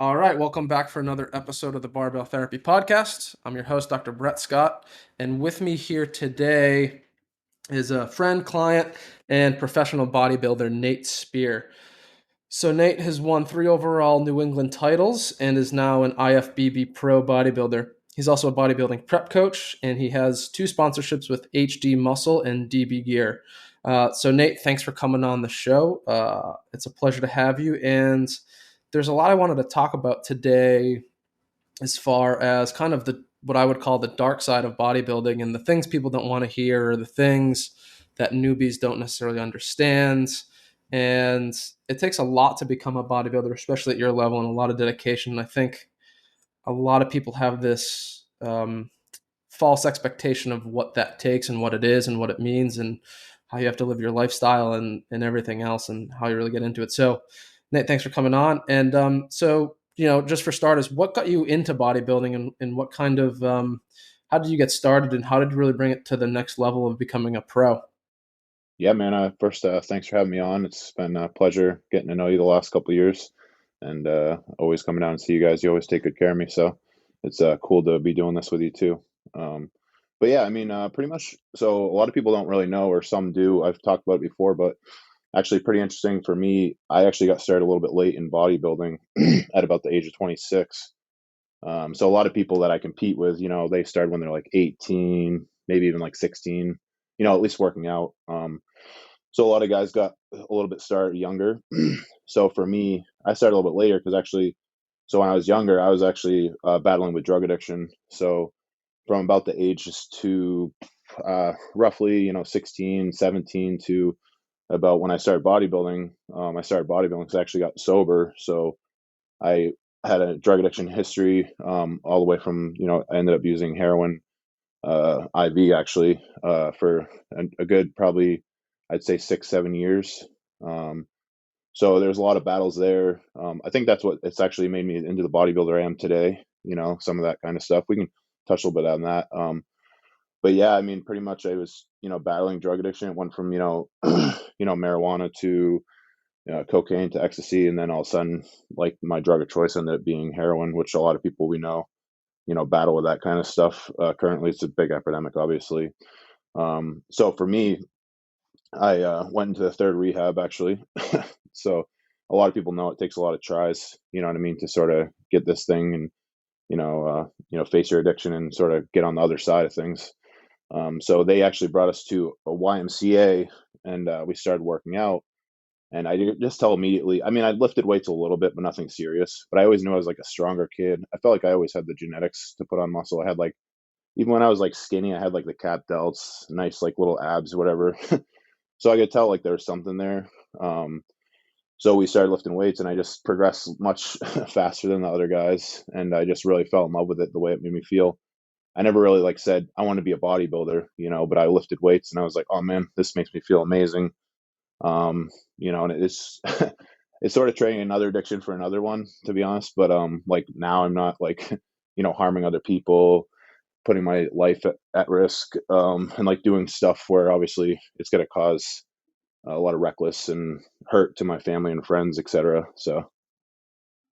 All right, welcome back for another episode of the Barbell Therapy Podcast. I'm your host, Dr. Brett Scott, and with me here today is a friend, client, and professional bodybuilder, Nate Spear. So Nate has won 3 overall New England titles and is now an IFBB pro bodybuilder. He's also a bodybuilding prep coach, and he has 2 sponsorships with HD Muscle and DB Gear. So Nate, thanks for coming on the show. It's a pleasure to have you, and there's a lot I wanted to talk about today as far as kind of the what I would call the dark side of bodybuilding and the things people don't want to hear, or the things that newbies don't necessarily understand. And it takes a lot to become a bodybuilder, especially at your level, and a lot of dedication. And I think a lot of people have this false expectation of what that takes and what it is and what it means and how you have to live your lifestyle and everything else and how you really get into it. So, Nate, thanks for coming on. And just for starters, what got you into bodybuilding and what kind of, how did you get started and how did you really bring it to the next level of becoming a pro? Yeah, man. First, thanks for having me on. It's been a pleasure getting to know you the last couple of years, and always coming down and see you guys. You always take good care of me, so it's cool to be doing this with you too. Um, but yeah, I mean, pretty much. So a lot of people don't really know, or some do. I've talked about it before, but actually, pretty interesting for me. I actually got started a little bit late in bodybuilding at about the age of 26. So a lot of people that I compete with, they started when they're like 18, maybe even like 16. At least working out. So a lot of guys got a little bit started younger. So for me, I started a little bit later because actually, so when I was younger, I was actually battling with drug addiction. So from about the ages to roughly, 16, 17 to about when I started bodybuilding because I actually got sober. So I had a drug addiction history all the way from, I ended up using heroin IV actually for a good probably I'd say 6 7 years. Um, so there's a lot of battles there. I think that's what it's actually made me into the bodybuilder I am today. Some of that kind of stuff. We can touch a little bit on that. But yeah, I mean, pretty much I was battling drug addiction. It went from marijuana to cocaine to ecstasy, and then all of a sudden, like my drug of choice ended up being heroin, which a lot of people we know battle with that kind of stuff. Currently, it's a big epidemic, obviously. So for me, I went into the third rehab actually. So a lot of people know it takes a lot of tries, you know what I mean, to sort of get this thing and face your addiction and sort of get on the other side of things. So they actually brought us to a YMCA and we started working out. And I did just tell immediately. I mean, I lifted weights a little bit, but nothing serious. But I always knew I was like a stronger kid. I felt like I always had the genetics to put on muscle. I had like even when I was like skinny, I had like the cap delts, nice like little abs, whatever. So I could tell like there was something there. Um, so we started lifting weights, and I just progressed much faster than the other guys, and I just really fell in love with it. The way it made me feel. I never really like said I want to be a bodybuilder, but I lifted weights, and I was like, oh man, this makes me feel amazing. Um, and it's it's sort of trading another addiction for another one, to be honest. But like now I'm not like harming other people, putting my life at risk, and like doing stuff where obviously it's going to cause a lot of reckless and hurt to my family and friends, etc. So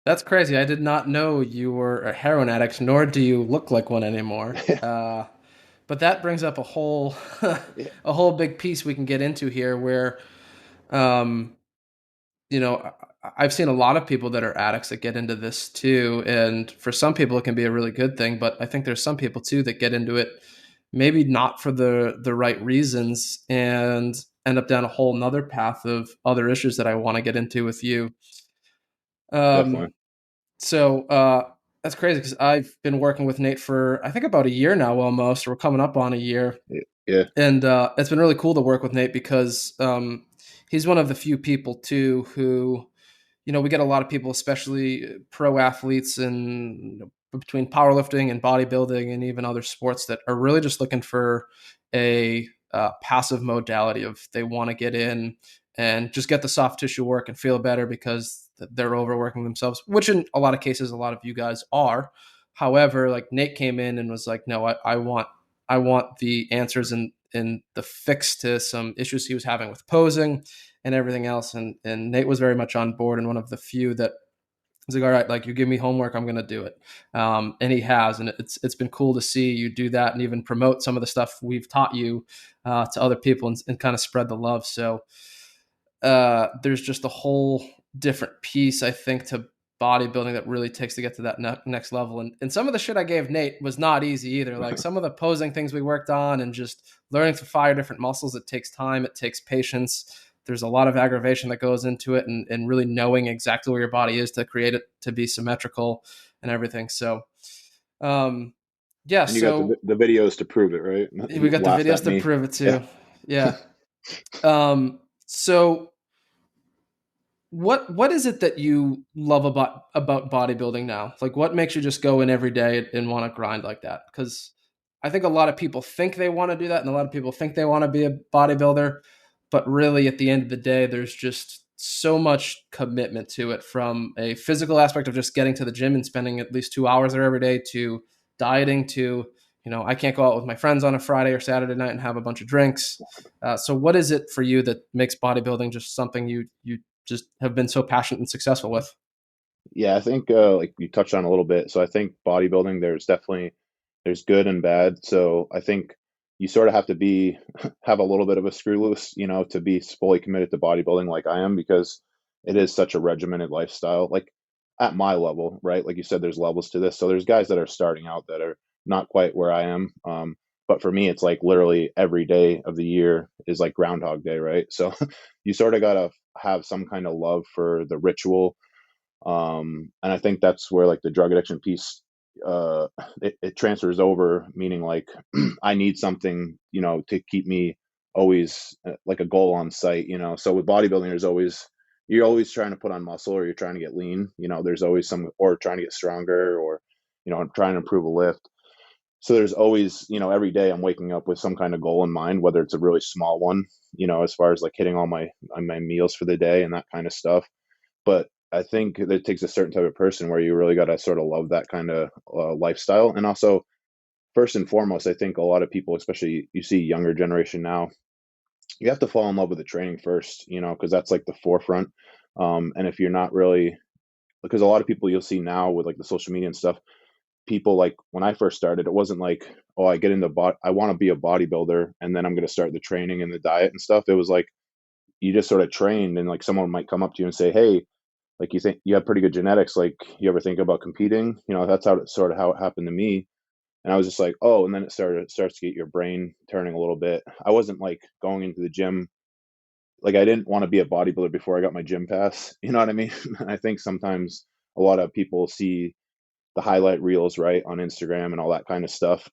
That's crazy. I did not know you were a heroin addict, nor do you look like one anymore. But that brings up a whole yeah, a whole big piece we can get into here where um, I've seen a lot of people that are addicts that get into this too, and for some people it can be a really good thing, but I think there's some people too that get into it maybe not for the right reasons and end up down a whole nother path of other issues that I want to get into with you. definitely. Um, so that's crazy because I've been working with Nate for I think about a year now almost. We're coming up on a year, Yeah, and it's been really cool to work with Nate because he's one of the few people too who we get a lot of people, especially pro athletes and between powerlifting and bodybuilding and even other sports that are really just looking for a passive modality of they want to get in and just get the soft tissue work and feel better because they're overworking themselves, which in a lot of cases, a lot of you guys are. However, like Nate came in and was like, no, I want the answers and the fix to some issues he was having with posing and everything else. And Nate was very much on board and one of the few that He's like, all right, like you give me homework, I'm going to do it. And he has, and it's been cool to see you do that and even promote some of the stuff we've taught you to other people and kind of spread the love. So there's just a whole different piece, I think, to bodybuilding that really takes to get to that next level. And some of the shit I gave Nate was not easy either. Like some of the posing things we worked on and just learning to fire different muscles, it takes time, it takes patience. There's a lot of aggravation that goes into it, and really knowing exactly where your body is to create it to be symmetrical and everything. So, um, yeah, And you got so the videos to prove it, right? we You got the laughed videos at to me. prove it Yeah. too. Yeah. So what is it that you love about bodybuilding now? Like what makes you just go in every day and want to grind like that? Because I think a lot of people think they want to do that, and a lot of people think they want to be a bodybuilder, but really at the end of the day, there's just so much commitment to it, from a physical aspect of just getting to the gym and spending at least 2 hours there every day, to dieting, to I can't go out with my friends on a Friday or Saturday night and have a bunch of drinks. So what is it for you that makes bodybuilding just something you just have been so passionate and successful with? Yeah, I think like you touched on a little bit. So I think bodybuilding, there's good and bad. So I think you sort of have to be have a little bit of a screw loose, to be fully committed to bodybuilding like I am, because it is such a regimented lifestyle. Like at my level, right? Like you said, there's levels to this. So there's guys that are starting out that are not quite where I am. But for me, it's like literally every day of the year is like Groundhog Day, right? So you sort of gotta have some kind of love for the ritual, and I think that's where like the drug addiction piece, uh it transfers over, meaning like I need something, to keep me always like a goal on sight, so with bodybuilding you're always trying to put on muscle, or you're trying to get lean, there's always some, or trying to get stronger, or I'm trying to improve a lift. So there's always, every day I'm waking up with some kind of goal in mind, whether it's a really small one, as far as like hitting all my meals for the day and that kind of stuff. But I think that it takes a certain type of person where you really got to sort of love that kind of lifestyle. And also, first and foremost, I think a lot of people, especially you see younger generation now, you have to fall in love with the training first, because that's like the forefront. And if you're not really, because a lot of people you'll see now with like the social media and stuff, people like when I first started, it wasn't like, oh, I get into I want to be a bodybuilder and then I'm going to start the training and the diet and stuff. It was like you just sort of trained, and like someone might come up to you and say, hey, like you think you have pretty good genetics, like you ever think about competing, that's how it happened to me. And I was just like, oh, and then it starts to get your brain turning a little bit. I wasn't like going into the gym, like I didn't want to be a bodybuilder before I got my gym pass, you know what I mean? I think sometimes a lot of people see the highlight reels, right, on Instagram and all that kind of stuff.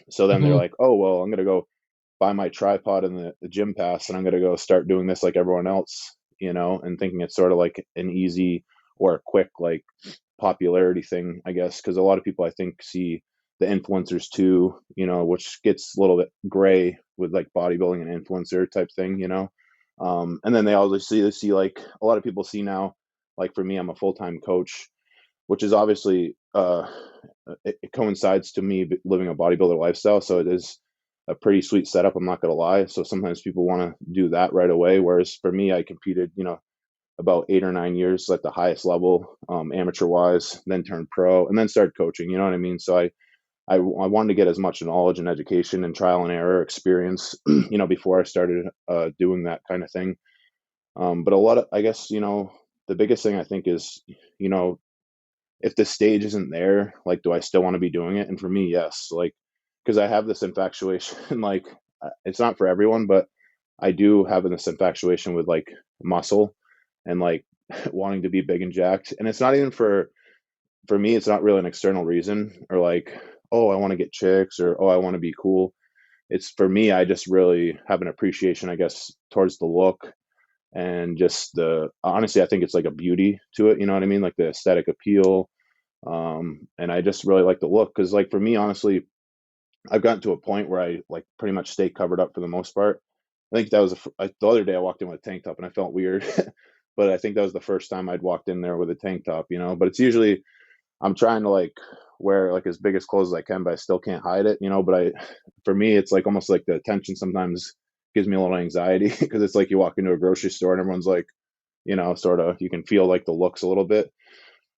So then they're Mm-hmm. like, oh well, I'm gonna go buy my tripod and the gym pass, and I'm gonna go start doing this like everyone else, and thinking it's sort of like an easy or a quick like popularity thing, I guess, because a lot of people I think see the influencers too, which gets a little bit gray with like bodybuilding and influencer type thing, and then they always see like a lot of people see now, like for me, I'm a full-time coach, which is obviously it coincides to me living a bodybuilder lifestyle, so it is a pretty sweet setup, I'm not going to lie. So sometimes people want to do that right away, whereas for me, I competed about 8 or 9 years at the highest level, amateur wise, then turned pro, and then started coaching, you know what I mean? So I wanted to get as much knowledge and education and trial and error experience before I started doing that kind of thing. But a lot of, I guess, the biggest thing I think is, you know if the stage isn't there, like, do I still want to be doing it? And for me, yes, like, because I have this infatuation, like, it's not for everyone, but I do have this infatuation with like muscle and like wanting to be big and jacked. And it's not even for me, it's not really an external reason, or like, oh, I want to get chicks, or oh, I want to be cool. It's for me, I just really have an appreciation, I guess, towards the look, and just the honestly, I think it's like a beauty to it, you know what I mean? Like the aesthetic appeal, and I just really like the look, because like for me, honestly, I've gotten to a point where I like pretty much stay covered up for the most part. I think that was the other day I walked in with a tank top and I felt weird, but I think that was the first time I'd walked in there with a tank top, but it's usually I'm trying to like wear like as big as clothes as I can, but I still can't hide it, but for me it's like almost like the attention sometimes gives me a little anxiety because it's like you walk into a grocery store and everyone's like, sort of, you can feel like the looks a little bit.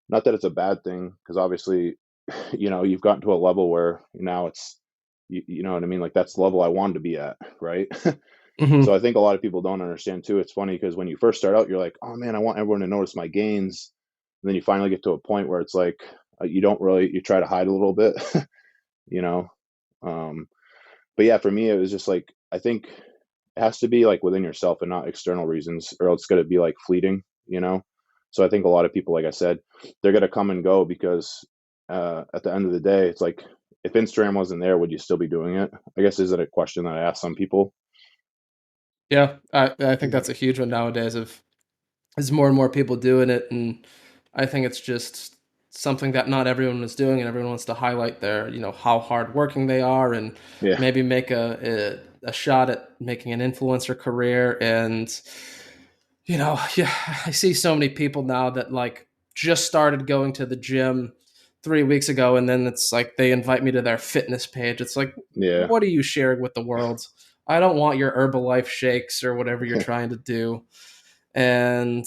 not that it's a bad thing, because obviously, you've gotten to a level where now it's, you know what I mean? Like that's the level I wanted to be at, right? So Hmm. I think a lot of people don't understand too. It's funny because when you first start out, you're like, oh man, I want everyone to notice my gains. And then you finally get to a point where it's like, you don't really, you try to hide a little bit, you know? Um, but yeah, for me, it was just like, I think it has to be like within yourself and not external reasons, or else it's going to be like fleeting, you know? So I think a lot of people, like I said, they're going to come and go because at the end of the day, it's like, if Instagram wasn't there, would you still be doing it? I guess is it a question that I ask some people? Yeah, I think that's a huge one nowadays. Of There's more and more people doing it, and I think it's just something that not everyone is doing, and everyone wants to highlight their, how hardworking they are, and Yeah, maybe make a shot at making an influencer career. And yeah, I see so many people now that like just started going to the gym 3 weeks ago, and then it's like they invite me to their fitness page. It's like, yeah. what are you sharing with the world? I don't want your Herbalife shakes or whatever you're trying to do. And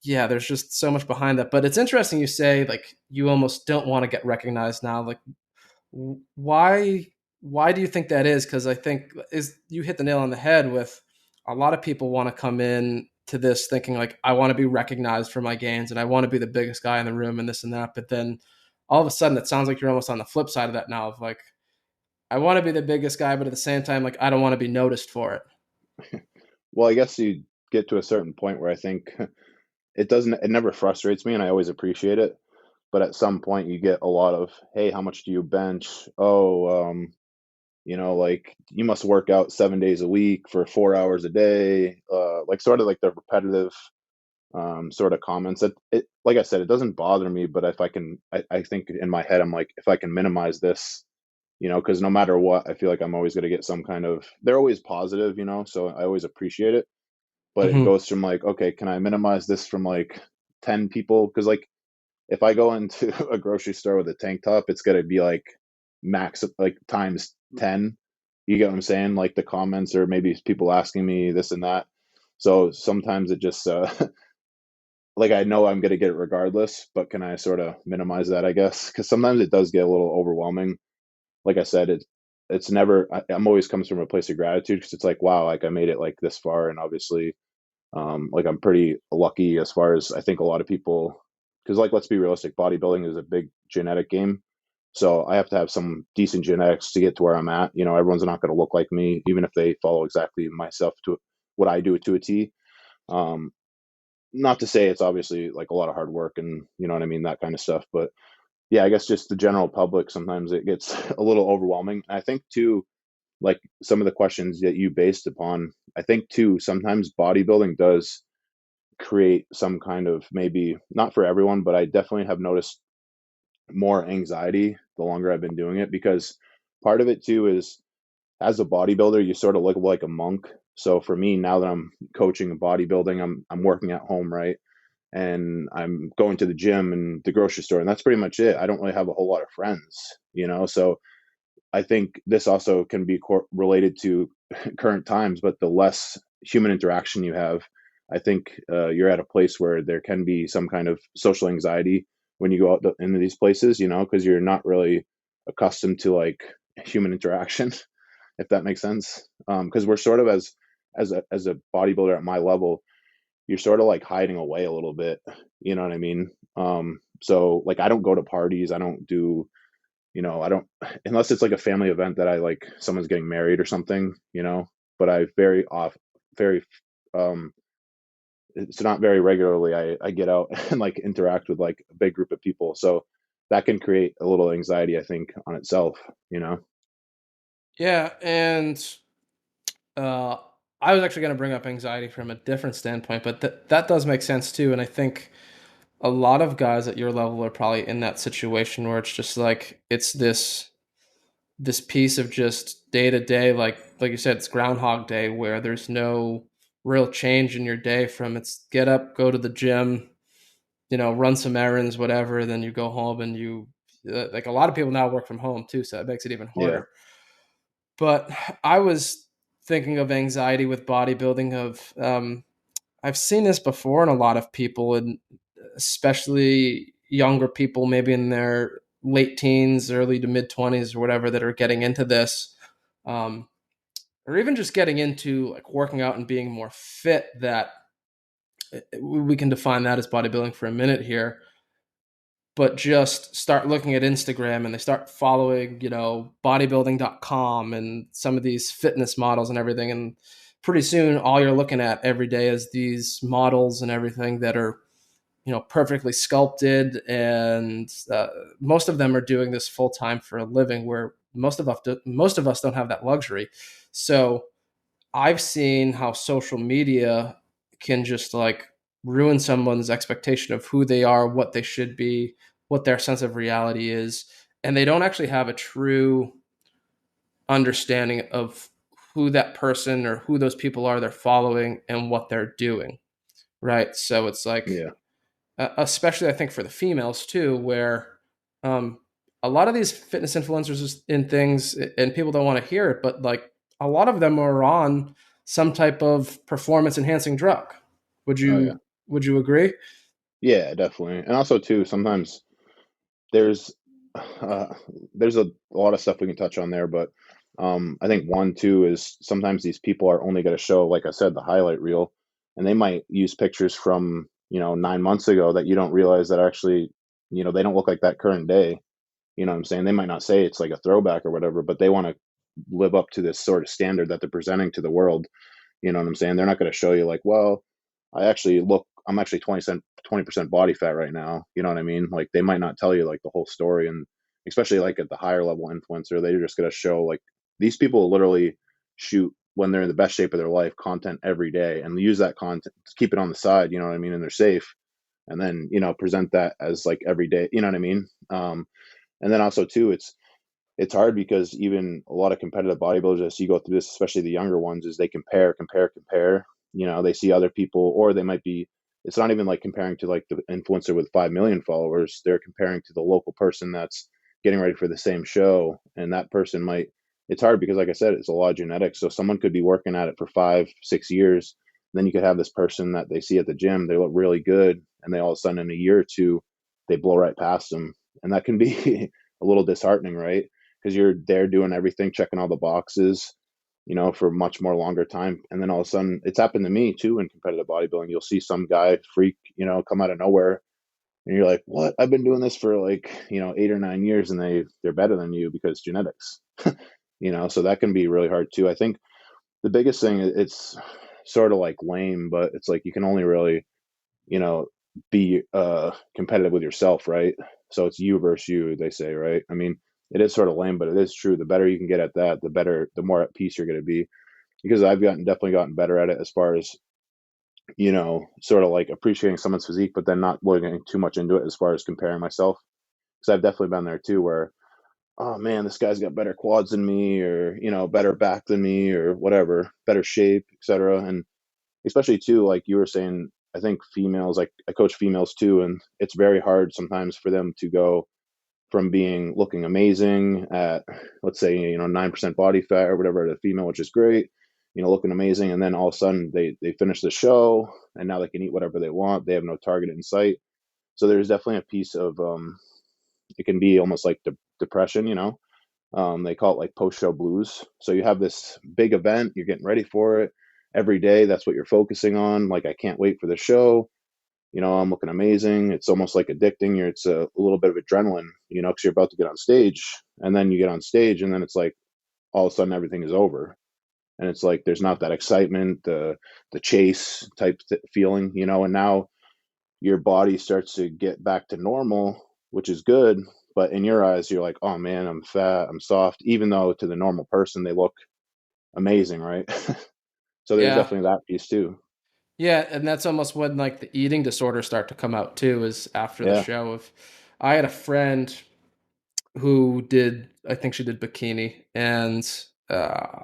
yeah, there's just so much behind that. But it's interesting you say like you almost don't want to get recognized now. Like why do you think that is? Because I think is you hit the nail on the head with a lot of people want to come in to this thinking like I want to be recognized for my gains and I want to be the biggest guy in the room and this and that. But then all of a sudden it sounds like you're almost on the flip side of that now of like I want to be the biggest guy, but at the same time like I don't want to be noticed for it. Well, I guess you get to a certain point where I think it never frustrates me and I always appreciate it. But at some point you get a lot of, hey, how much do you bench? Oh, like you must work out 7 days a week for 4 hours a day. Like sort of like the repetitive sort of comments that like I said, it doesn't bother me, but if I think in my head, I'm like, if I can minimize this, because no matter what, I feel like I'm always going to get some kind of, they're always positive, so I always appreciate it. But it Hmm. goes from like, okay, can I minimize this from like 10 people? Because like if I go into a grocery store with a tank top, it's gonna be like max like times 10. You get what I'm saying? Like the comments or maybe people asking me this and that. So sometimes it just like I know I'm gonna get it regardless, but can I sort of minimize that, I guess? Because sometimes it does get a little overwhelming. Like I said, it's never I'm always comes from a place of gratitude because it's like, wow, like I made it like this far, and obviously like I'm pretty lucky as far as I think a lot of people, because like let's be realistic, bodybuilding is a big genetic game. So I have to have some decent genetics to get to where I'm at. Everyone's not going to look like me, even if they follow exactly myself to what I do to a T. Um, Not to say it's obviously like a lot of hard work and you know what I mean, that kind of stuff. But yeah, I guess just the general public sometimes it gets a little overwhelming. I think too, like some of the questions that you based upon, I think too sometimes bodybuilding does create some kind of, maybe not for everyone, but I definitely have noticed more anxiety the longer I've been doing it, because part of it too is as a bodybuilder you sort of look like a monk. So for me, now that I'm coaching bodybuilding, I'm working at home, right? And I'm going to the gym and the grocery store, and that's pretty much it. I don't really have a whole lot of friends. So I think this also can be related to current times, but the less human interaction you have, I think you're at a place where there can be some kind of social anxiety when you go out into these places, because you're not really accustomed to like human interaction, if that makes sense. Because we're sort of as a bodybuilder at my level, you're sort of like hiding away a little bit. You know what I mean? So like I don't go to parties. I don't do I don't, unless it's like a family event that I like, someone's getting married or something. But I very, um, it's not very regularly I get out and like interact with like a big group of people. So that can create a little anxiety, I think, on itself. Yeah, and Uh, I was actually going to bring up anxiety from a different standpoint, but that does make sense too. And I think a lot of guys at your level are probably in that situation where it's just like it's this piece of just day to day, like you said, it's Groundhog Day, where there's no real change in your day. From it's get up, go to the gym, run some errands, whatever. Then you go home and you like a lot of people now work from home too, so it makes it even Yeah. harder. But I was thinking of anxiety with bodybuilding I've seen this before in a lot of people, and especially younger people, maybe in their late teens, early to mid 20s or whatever, that are getting into this, um, or even just getting into like working out and being more fit, that we can define that as bodybuilding for a minute here, but just start looking at Instagram and they start following, bodybuilding.com and some of these fitness models and everything. And pretty soon, all you're looking at every day is these models and everything that are, perfectly sculpted. And most of them are doing this full time for a living, where most of us don't have that luxury. So I've seen how social media can just like ruin someone's expectation of who they are, what they should be, what their sense of reality is, and they don't actually have a true understanding of who that person or who those people are they're following and what they're doing. Right? So it's like, Yeah. especially I think for the females too, where um, a lot of these fitness influencers and things, and people don't want to hear it, but like a lot of them are on some type of performance enhancing drug. Would Oh yeah. you would you agree? Yeah, definitely. And also too, sometimes there's uh, there's a lot of stuff we can touch on there, but I think one too is sometimes these people are only going to show, like I said, the highlight reel, and they might use pictures from 9 months ago that you don't realize that actually they don't look like that current day. You know what I'm saying? They might not say it's like a throwback or whatever, but they want to live up to this sort of standard that they're presenting to the world. You know what I'm saying? They're not going to show you like, well, I'm actually 20% body fat right now. You know what I mean? Like they might not tell you like the whole story. And especially like at the higher level influencer, they're just going to show like these people literally shoot when they're in the best shape of their life content every day and use that content to keep it on the side. You know what I mean? And they're safe. And then, present that as like every day. You know what I mean? And then also too, it's hard because even a lot of competitive bodybuilders, as you go through this, especially the younger ones, is they compare. They see other people, or they might be. It's not even like comparing to like the influencer with 5 million followers. They're comparing to the local person that's getting ready for the same show, and that person might. It's hard because, like I said, it's a lot of genetics. So someone could be working at it for 5, 6 years. Then you could have this person that they see at the gym. They look really good, and they all of a sudden in a year or two, they blow right past them, and that can be a little disheartening, right? Because you're there doing everything, checking all the boxes, for much more longer time. And then all of a sudden, it's happened to me too in competitive bodybuilding. You'll see some guy freak, come out of nowhere, and you're like, "What? I've been doing this for like 8 or 9 years, and they're better than you because genetics." So that can be really hard too. I think the biggest thing, it's sort of like lame, but it's like you can only really you know be competitive with yourself, right? So it's you versus you, they say, right? I mean, it is sort of lame, but it is true. The better you can get at that, the more at peace you're going to be. Because I've definitely gotten better at it, as far as sort of like appreciating someone's physique, but then not looking too much into it as far as comparing myself. Because I've definitely been there too, where, oh man, this guy's got better quads than me, or better back than me, or whatever, better shape, etc. And especially too, like you were saying, I think females, like I coach females too, and it's very hard sometimes for them to go from being looking amazing at, let's say, 9% body fat or whatever, the female, which is great, looking amazing, and then all of a sudden they finish the show and now they can eat whatever they want. They have no target in sight. So there's definitely a piece of it can be almost like depression. They call it like post-show blues. So you have this big event, you're getting ready for it every day. That's what you're focusing on. Like, I can't wait for the show. I'm looking amazing. It's almost like addicting. It's a little bit of adrenaline, because you're about to get on stage, and then you get on stage, and then it's like all of a sudden everything is over, and it's like there's not that excitement, the chase type feeling, and now your body starts to get back to normal, which is good. But in your eyes, you're like, oh man, I'm fat, I'm soft, even though to the normal person they look amazing, right? So there's Yeah. definitely that piece too. Yeah, and that's almost when like the eating disorders start to come out too, is after the Yeah. show. Of I had a friend who did, I think she did bikini, and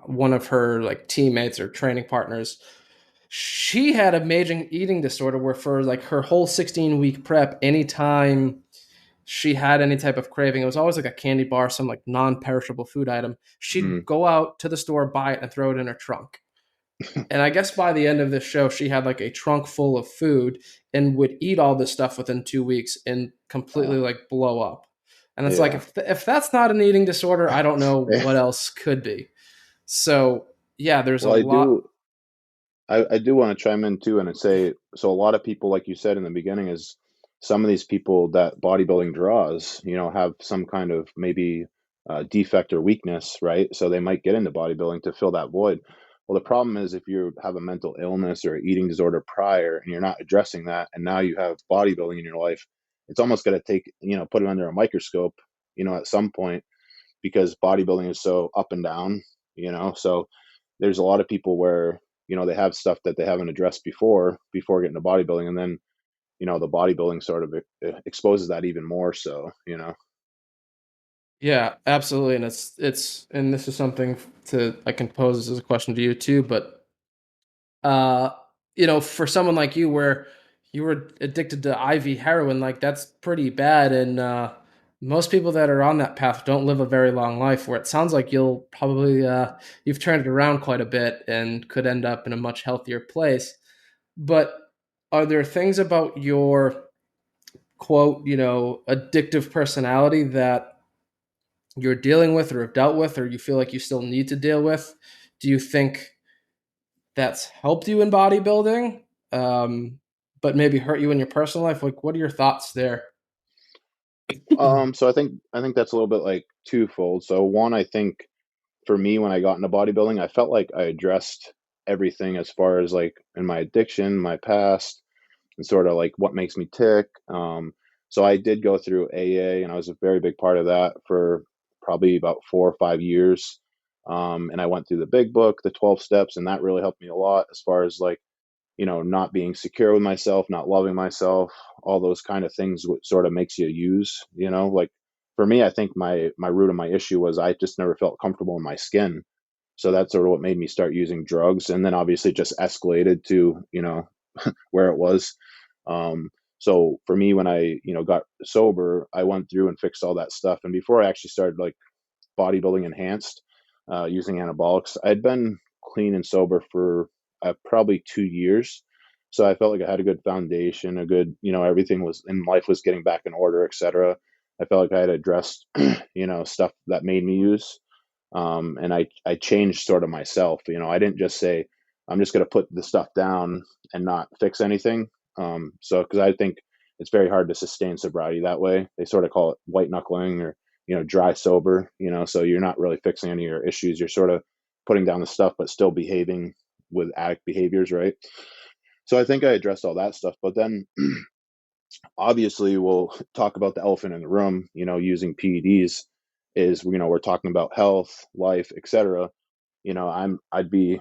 one of her like teammates or training partners, she had a major eating disorder where for like her whole 16-week prep, anytime she had any type of craving, it was always like a candy bar, some like non-perishable food item. She'd Mm. go out to the store, buy it, and throw it in her trunk. And I guess by the end of this show, she had like a trunk full of food and would eat all this stuff within 2 weeks and completely Uh, like blow up. And it's like, yeah. if that's not an eating disorder, I don't know Yeah. what else could be. So, yeah, there's a Well, I lot. do. I do want to chime in too and say, so a lot of people, like you said in the beginning, is some of these people that bodybuilding draws, have some kind of maybe defect or weakness, right? So they might get into bodybuilding to fill that void. Well, the problem is if you have a mental illness or eating disorder prior and you're not addressing that, and now you have bodybuilding in your life, it's almost going to take, put it under a microscope, at some point, because bodybuilding is so up and down, so there's a lot of people where they have stuff that they haven't addressed before getting to bodybuilding, and then the bodybuilding sort of exposes that even more so. Yeah, absolutely. And and this is something to, I can pose as a question to you too, but uh for someone like you where you were addicted to IV heroin, like that's pretty bad. And most people that are on that path don't live a very long life, where it sounds like you'll probably you've turned it around quite a bit and could end up in a much healthier place. But are there things about your quote, addictive personality that you're dealing with or have dealt with, or you feel like you still need to deal with? Do you think that's helped you in bodybuilding, um, but maybe hurt you in your personal life? Like, what are your thoughts there? So I think that's a little bit like twofold. So one, I think for me, when I got into bodybuilding, I felt like I addressed everything as far as like in my addiction, my past, and sort of like what makes me tick. So I did go through AA, and I was a very big part of that for probably about 4 or 5 years. And I went through the big book, the 12 steps, and that really helped me a lot as far as like, not being secure with myself, not loving myself, all those kind of things, what sort of makes you use, like for me, I think my root of my issue was I just never felt comfortable in my skin. So that's sort of what made me start using drugs, and then obviously just escalated to, where it was. Um, so for me, when I, got sober, I went through and fixed all that stuff. And before I actually started like bodybuilding enhanced, using anabolics, I'd been clean and sober for probably 2 years. So I felt like I had a good foundation, a good, everything was in life was getting back in order, etc. I felt like I had addressed, stuff that made me use. And I changed sort of myself. I didn't just say, I'm just going to put the stuff down and not fix anything. So, because I think it's very hard to sustain sobriety that way. They sort of call it white knuckling or, dry sober, so you're not really fixing any of your issues. You're sort of putting down the stuff, but still behaving with addict behaviors, right? So I think I addressed all that stuff. But then obviously we'll talk about the elephant in the room, using PEDs is, we're talking about health, life, etc. I'd be,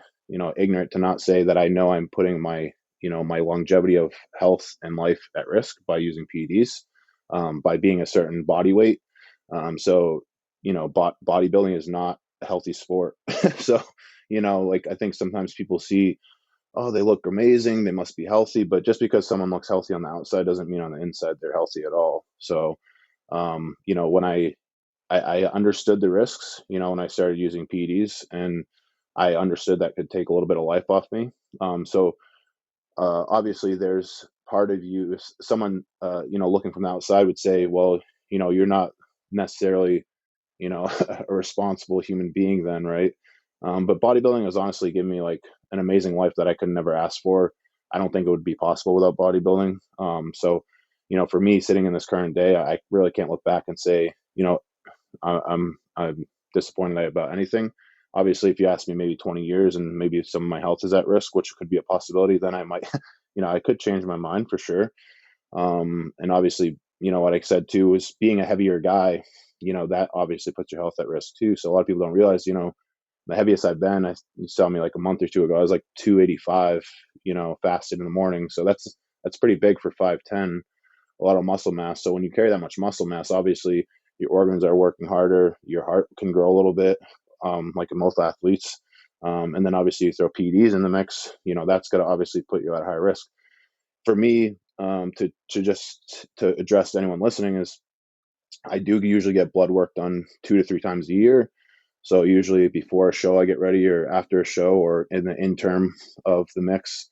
ignorant to not say that I know I'm putting my longevity of health and life at risk by using PEDs, by being a certain body weight. So, bodybuilding is not a healthy sport. So, like I think sometimes people see, oh, they look amazing, they must be healthy, but just because someone looks healthy on the outside doesn't mean on the inside they're healthy at all. So, when I understood the risks, when I started using PEDs, and I understood that could take a little bit of life off me. So obviously, there's part of you, someone, looking from the outside would say, well, you're not necessarily, a responsible human being then, right? But bodybuilding has honestly given me like an amazing life that I could never ask for. I don't think it would be possible without bodybuilding. So, for me, sitting in this current day, I really can't look back and say, I'm disappointed about anything. Obviously, if you ask me maybe 20 years and maybe some of my health is at risk, which could be a possibility, then I might, I could change my mind for sure. And obviously, what I said too is being a heavier guy, that obviously puts your health at risk too. So a lot of people don't realize, the heaviest I've been, you saw me like a month or two ago, I was like 285, fasted in the morning. So that's pretty big for 5'10", a lot of muscle mass. So when you carry that much muscle mass, obviously your organs are working harder, your heart can grow a little bit, like in most athletes. And then obviously you throw PEDs in the mix, that's going to obviously put you at high risk. For me, to address anyone listening is I do usually get blood work done 2 to 3 times a year. So usually before a show, I get ready, or after a show, or in the interim of the mix.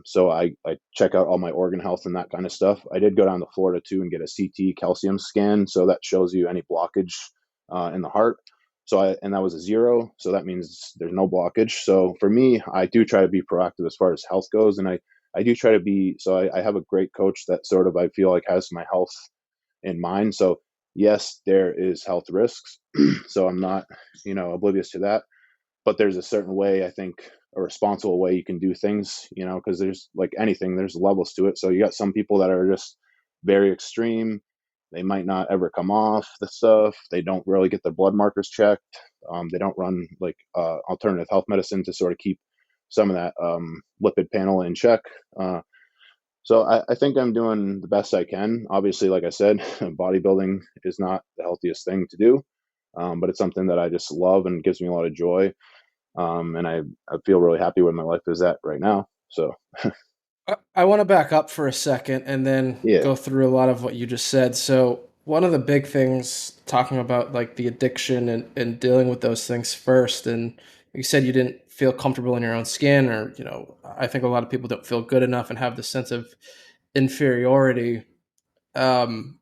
So I check out all my organ health and that kind of stuff. I did go down to Florida too and get a CT calcium scan, so that shows you any blockage in the heart. And that was a 0, so that means there's no blockage. So for me, I do try to be proactive as far as health goes, and I do try to be. So I have a great coach that sort of I feel like has my health in mind. So yes, there is health risks. So I'm not, oblivious to that. But there's a certain way, I think, a responsible way you can do things, because there's like anything, there's levels to it. So you got some people that are just very extreme. They might not ever come off the stuff. They don't really get their blood markers checked. They don't run like alternative health medicine to sort of keep some of that lipid panel in check. So I think I'm doing the best I can. Obviously, like I said, bodybuilding is not the healthiest thing to do, but it's something that I just love and gives me a lot of joy. And I feel really happy where my life is at right now. So I want to back up for a second and then yeah, go through a lot of what you just said. So, one of the big things talking about like the addiction and dealing with those things first, and you said you didn't feel comfortable in your own skin, or, I think a lot of people don't feel good enough and have the sense of inferiority. Um,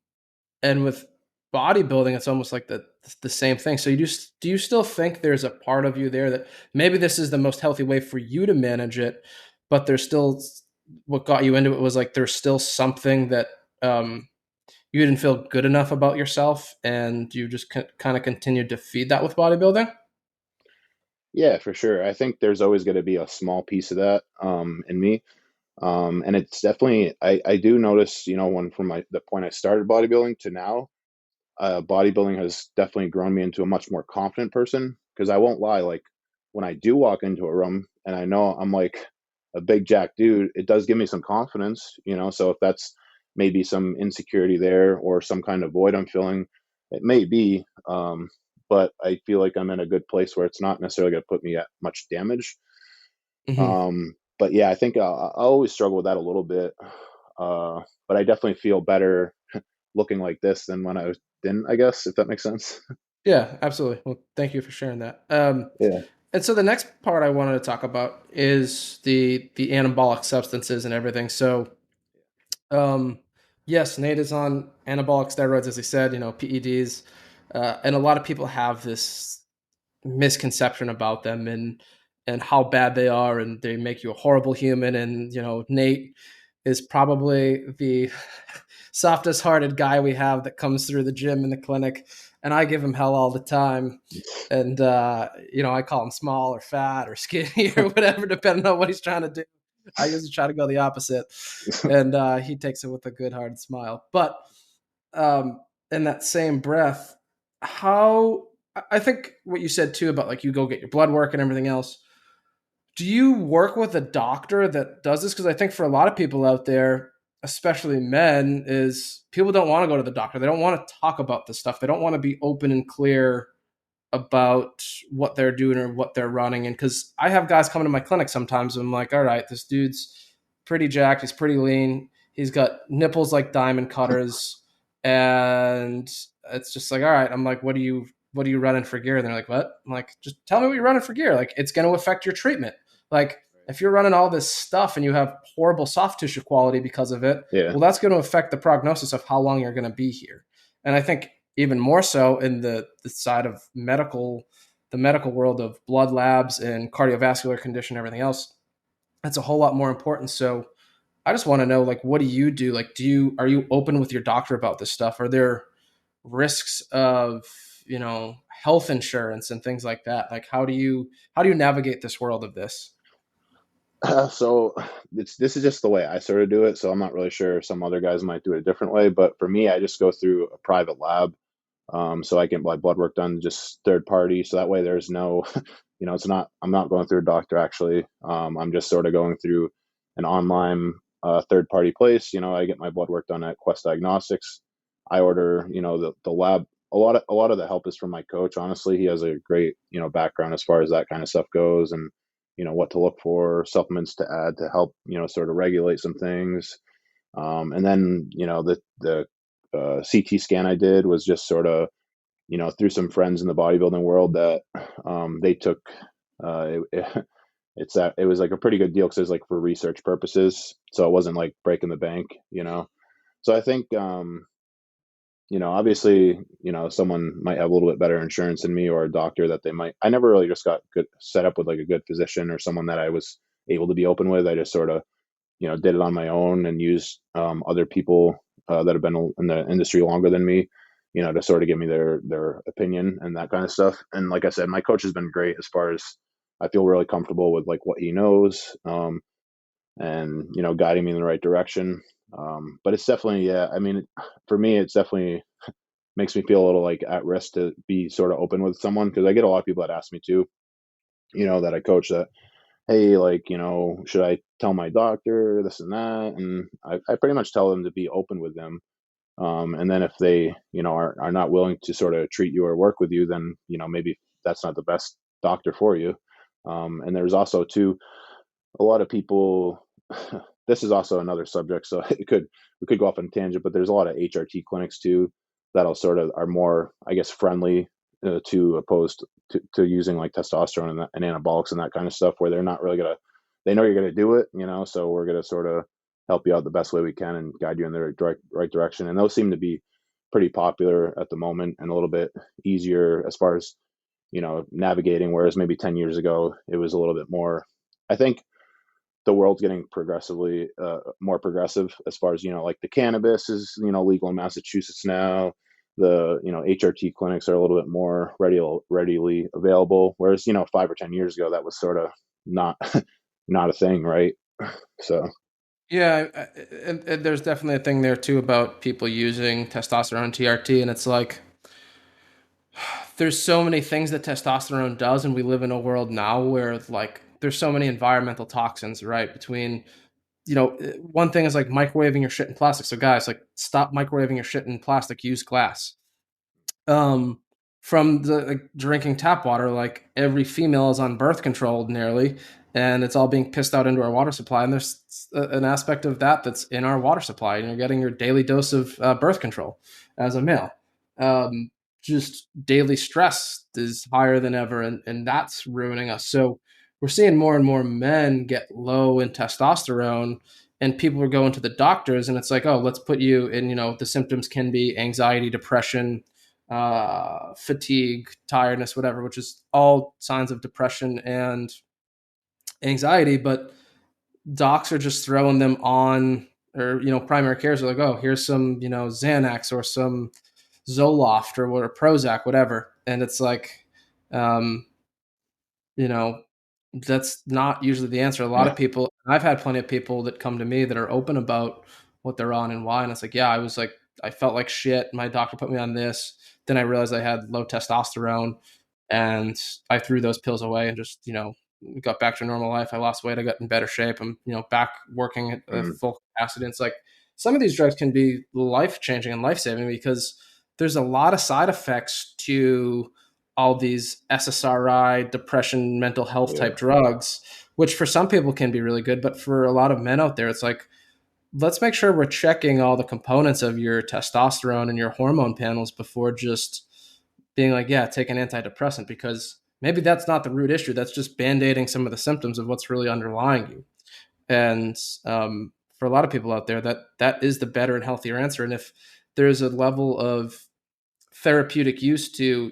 and with bodybuilding, it's almost like the same thing. So, do you still think there's a part of you there that maybe this is the most healthy way for you to manage it, but there's still what got you into it was like there's still something that you didn't feel good enough about yourself, and you just kind of continued to feed that with bodybuilding. yeah, for sure. I think there's always going to be a small piece of that in me. And it's definitely, I do notice, when from the point I started bodybuilding to now, bodybuilding has definitely grown me into a much more confident person. Because I won't lie, like when I do walk into a room and I know I'm like a big jack dude, it does give me some confidence, So if that's maybe some insecurity there or some kind of void I'm feeling, it may be. But I feel like I'm in a good place where it's not necessarily going to put me at much damage. Hmm. But yeah, I think I always struggle with that a little bit. But I definitely feel better looking like this than when I didn't, I guess, if that makes sense. Yeah, absolutely. Well, thank you for sharing that. Yeah. And so the next part I wanted to talk about is the anabolic substances and everything. So, um, yes, Nate is on anabolic steroids, as he said, PEDs, and a lot of people have this misconception about them and how bad they are, and they make you a horrible human. And Nate is probably the softest hearted guy we have that comes through the gym in the clinic, and I give him hell all the time. And I call him small or fat or skinny or whatever, depending on what he's trying to do. I usually try to go the opposite, and he takes it with a good hard smile. But um, in that same breath, how I think what you said too about like you go get your blood work and everything else. Do you work with a doctor that does this? Because I think for a lot of people out there, especially men, is people don't want to go to the doctor. They don't want to talk about this stuff. They don't want to be open and clear about what they're doing or what they're running. And because I have guys coming to my clinic sometimes, I'm like, all right, this dude's pretty jacked. He's pretty lean. He's got nipples like diamond cutters, and it's just like, all right. I'm like, what are you running for gear? And they're like, what? I'm like, just tell me what you're running for gear. Like, it's going to affect your treatment. Like, if you're running all this stuff and you have horrible soft tissue quality because of it, Yeah. well, that's going to affect the prognosis of how long you're going to be here. And I think even more so in the side of the medical world of blood labs and cardiovascular condition, everything else, that's a whole lot more important. So I just want to know, like, what do you do? Like, are you open with your doctor about this stuff? Are there risks of, health insurance and things like that? Like, how do you navigate this world of this? So this is just the way I sort of do it. So I'm not really sure if some other guys might do it a different way, but for me, I just go through a private lab. So I get my blood work done just third party. So that way there's no, I'm not going through a doctor actually. I'm just sort of going through an online third party place. I get my blood work done at Quest Diagnostics. I order, the lab. A lot of the help is from my coach. Honestly, he has a great, background as far as that kind of stuff goes, and what to look for, supplements to add to help, sort of regulate some things. And then, the CT scan I did was just sort of through some friends in the bodybuilding world that they took it was like a pretty good deal because it was like for research purposes, so it wasn't like breaking the bank. So I think obviously, someone might have a little bit better insurance than me, or a doctor that they might. I never really just got good set up with like a good physician or someone that I was able to be open with. I just sort of, did it on my own and used other people that have been in the industry longer than me, to sort of give me their opinion and that kind of stuff. And like I said, my coach has been great as far as I feel really comfortable with like what he knows, and guiding me in the right direction. But it's definitely, yeah. I mean, for me, it's definitely makes me feel a little like at risk to be sort of open with someone, because I get a lot of people that ask me too, that I coach, that, hey, like, should I tell my doctor this and that? And I pretty much tell them to be open with them. And then if they, are not willing to sort of treat you or work with you, then, maybe that's not the best doctor for you. And there's also too, a lot of people, this is also another subject, so we could go off on a tangent, but there's a lot of HRT clinics too that'll sort of are more, I guess, friendly to opposed to using like testosterone and anabolics and that kind of stuff, where they're not really gonna, they know you're gonna do it, so we're gonna sort of help you out the best way we can and guide you in the right direction. And those seem to be pretty popular at the moment and a little bit easier as far as navigating, whereas maybe 10 years ago it was a little bit more, I think the world's getting progressively more progressive as far as, like the cannabis is, legal in Massachusetts now. The, HRT clinics are a little bit more readily available, whereas 5 or 10 years ago that was sort of not not a thing, right? So Yeah, and there's definitely a thing there too about people using testosterone TRT, and it's like there's so many things that testosterone does, and we live in a world now where like there's so many environmental toxins, right? Between one thing is like microwaving your shit in plastic. So guys, like stop microwaving your shit in plastic. Use glass. um, from the like, drinking tap water, like every female is on birth control nearly, and it's all being pissed out into our water supply. And there's an aspect of that that's in our water supply, and you're getting your daily dose of birth control as a male. Um, just daily stress is higher than ever, and that's ruining us. So we're seeing more and more men get low in testosterone, and people are going to the doctors, and it's like, oh, let's put you in. The symptoms can be anxiety, depression, fatigue, tiredness, whatever, which is all signs of depression and anxiety. But docs are just throwing them on, or primary cares are like, oh, here's some Xanax or some Zoloft or Prozac, whatever, and it's like, um, you know, that's not usually the answer. A lot yeah. of people, I've had plenty of people that come to me that are open about what they're on and why. And it's like, yeah, I was like, I felt like shit. My doctor put me on this. Then I realized I had low testosterone, and I threw those pills away and just, got back to normal life. I lost weight. I got in better shape. I'm, back working at Mm, full capacity. And it's like some of these drugs can be life changing and life saving because there's a lot of side effects to all these SSRI, depression, mental health yeah. type drugs, which for some people can be really good. But for a lot of men out there, it's like, let's make sure we're checking all the components of your testosterone and your hormone panels before just being like, yeah, take an antidepressant, because maybe that's not the root issue. That's just band-aiding some of the symptoms of what's really underlying you. And for a lot of people out there, that is the better and healthier answer. And if there's a level of therapeutic use to,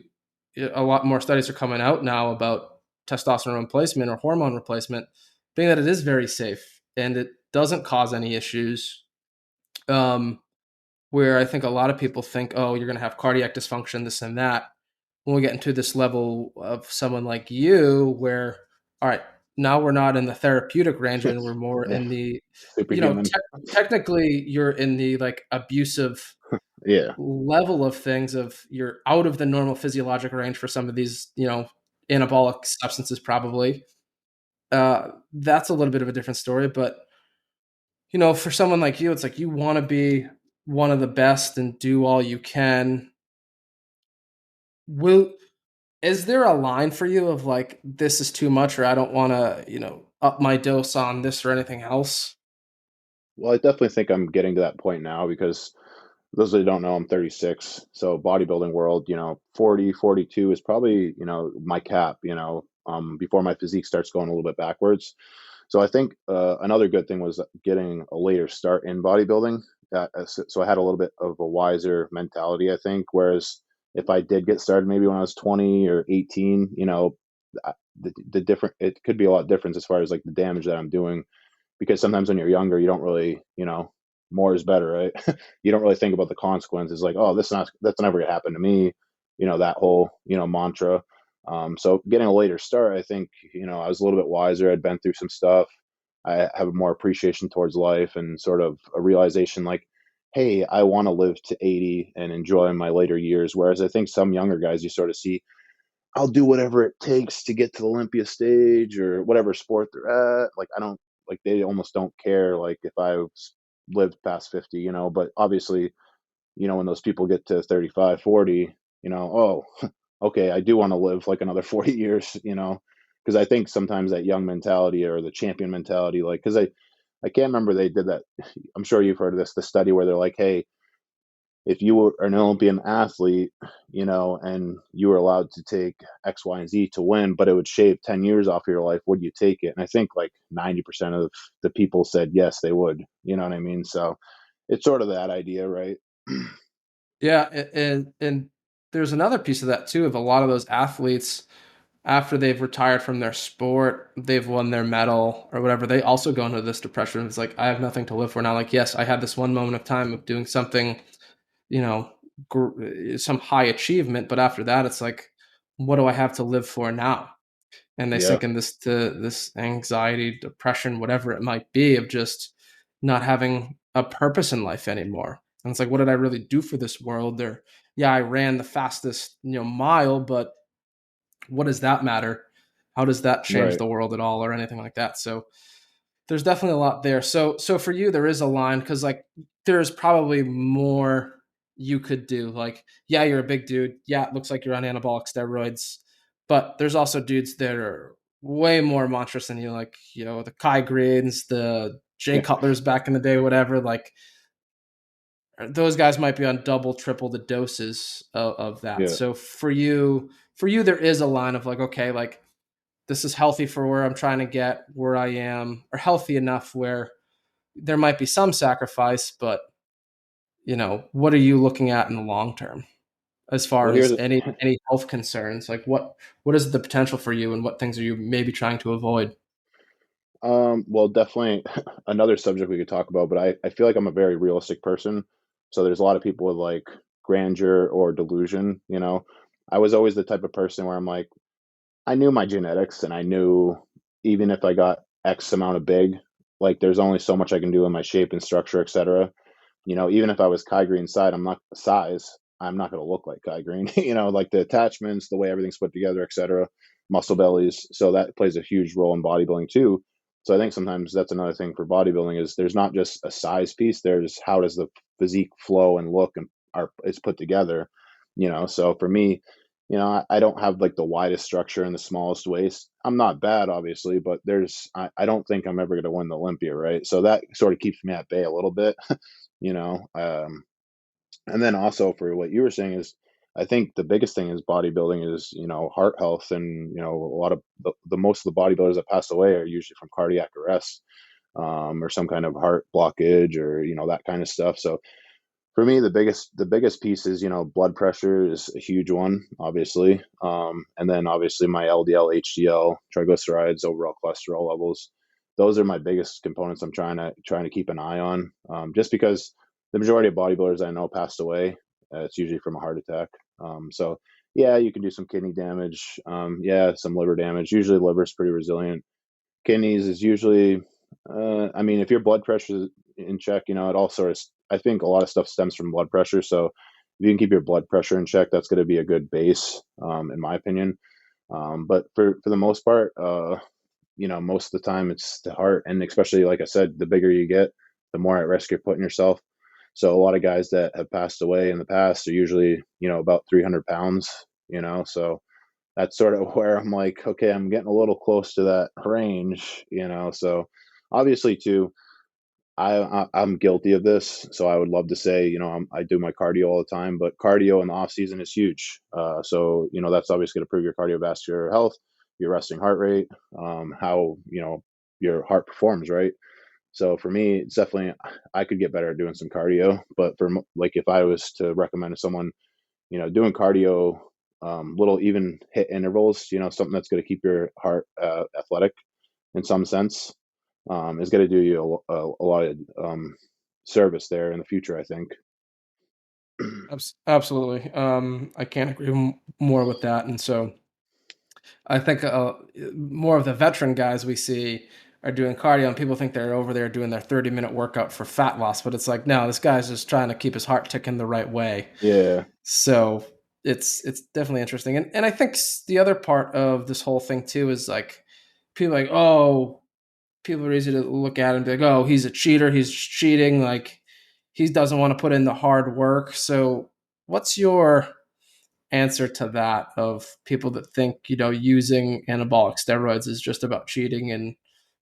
a lot more studies are coming out now about testosterone replacement or hormone replacement, being that it is very safe and it doesn't cause any issues. Um, where I think a lot of people think, oh, you're going to have cardiac dysfunction, this and that. When we get into this level of someone like you, where, all right, now we're not in the therapeutic range and we're more Yeah. in the, Superhuman. technically you're in the like abusive Yeah. level of things, of you're out of the normal physiologic range for some of these, anabolic substances probably. That's a little bit of a different story, but for someone like you, it's like you want to be one of the best and do all you can. Will Is there a line for you of like, this is too much, or I don't want to, up my dose on this or anything else? Well, I definitely think I'm getting to that point now, because those that don't know, I'm 36. So bodybuilding world, 40, 42 is probably, my cap, before my physique starts going a little bit backwards. So I think another good thing was getting a later start in bodybuilding. So I had a little bit of a wiser mentality, I think. Whereas if I did get started maybe when I was 20 or 18, the different, it could be a lot different as far as like the damage that I'm doing, because sometimes when you're younger, you don't really, more is better, right? You don't really think about the consequences, like, oh, that's never gonna happen to me, that whole, mantra. So getting a later start, I think, I was a little bit wiser. I'd been through some stuff. I have a more appreciation towards life and sort of a realization like, hey, I want to live to 80 and enjoy my later years. Whereas I think some younger guys you sort of see, I'll do whatever it takes to get to the Olympia stage or whatever sport they're at. Like, I don't, like, they almost don't care, like, if I've lived past 50, but obviously, when those people get to 35, 40, oh, okay, I do want to live like another 40 years, because I think sometimes that young mentality or the champion mentality, like, because I can't remember, they did that. I'm sure you've heard of this, the study where they're like, hey, if you were an Olympian athlete, and you were allowed to take X, Y, and Z to win, but it would shave 10 years off of your life, would you take it? And I think like 90% of the people said yes, they would. You know what I mean? So it's sort of that idea, right? Yeah, and there's another piece of that too, of a lot of those athletes after they've retired from their sport, they've won their medal or whatever, they also go into this depression. It's like, I have nothing to live for now. Like, yes, I had this one moment of time of doing something, you know, some high achievement, but after that, it's like, what do I have to live for now? And they Yeah, sink in this anxiety, depression, whatever it might be, of just not having a purpose in life anymore. And it's like, what did I really do for this world? Or yeah, I ran the fastest, mile, but what does that matter? How does that change right. the world at all or anything like that? So there's definitely a lot there. So for you, there is a line, because like there's probably more you could do. Like, yeah, you're a big dude. Yeah, it looks like you're on anabolic steroids, but there's also dudes that are way more monstrous than you. Like, the Kai Greens, the Jay Yeah, Cutlers back in the day, whatever. Like, those guys might be on double, triple the doses of that. yeah. So for you, there is a line of like, okay, like this is healthy for where I'm trying to get, where I am, or healthy enough where there might be some sacrifice, but what are you looking at in the long term as far Well, here's as any health concerns? Like, what is the potential for you, and what things are you maybe trying to avoid? well, definitely another subject we could talk about, but I feel like I'm a very realistic person. So there's a lot of people with like grandeur or delusion, I was always the type of person where I'm like, I knew my genetics and I knew even if I got X amount of big, like there's only so much I can do in my shape and structure, etc. Even if I was Kai Green size, I'm not going to look like Kai Green, like the attachments, the way everything's put together, etc., muscle bellies. So that plays a huge role in bodybuilding too. So I think sometimes that's another thing for bodybuilding is there's not just a size piece. There's how does the physique flow and look and is put together, So for me, I don't have like the widest structure and the smallest waist. I'm not bad, obviously, but I don't think I'm ever going to win the Olympia, right? So that sort of keeps me at bay a little bit, you know. And then also for what you were saying is, I think the biggest thing is bodybuilding is, heart health. And, a lot of the most of the bodybuilders that pass away are usually from cardiac arrest, or some kind of heart blockage or, that kind of stuff. So for me, the biggest piece is, blood pressure is a huge one, obviously. And then obviously my LDL, HDL, triglycerides, overall cholesterol levels. Those are my biggest components I'm trying to keep an eye on. Just because the majority of bodybuilders I know passed away, it's usually from a heart attack. So yeah, you can do some kidney damage. Yeah, some liver damage. Usually liver is pretty resilient. Kidneys is usually, I mean, if your blood pressure is in check, it all sort of, I think a lot of stuff stems from blood pressure. So if you can keep your blood pressure in check, that's going to be a good base, in my opinion. But for the most part, most of the time it's the heart. And especially, like I said, the bigger you get, the more at risk you're putting yourself. So a lot of guys that have passed away in the past are usually, about 300 pounds, so that's sort of where I'm like, okay, I'm getting a little close to that range, So obviously too, I'm guilty of this, so I would love to say, I do my cardio all the time, but cardio in the off season is huge. So that's obviously going to improve your cardiovascular health, your resting heart rate, how your heart performs, right? So for me, it's definitely I could get better at doing some cardio, but like if I was to recommend to someone, doing cardio, little even hit intervals, something that's going to keep your heart athletic in some sense, is going to do you a lot of service there in the future, I think. Absolutely. I can't agree more with that. And so I think more of the veteran guys we see are doing cardio, and people think they're over there doing their 30-minute workout for fat loss, but it's like, no, this guy's just trying to keep his heart ticking the right way. Yeah, So it's definitely interesting. And I think the other part of this whole thing too is like people are like, oh, people are easy to look at and be like, oh, he's a cheater, he's cheating, like he doesn't want to put in the hard work. So what's your answer to that of people that think, using anabolic steroids is just about cheating and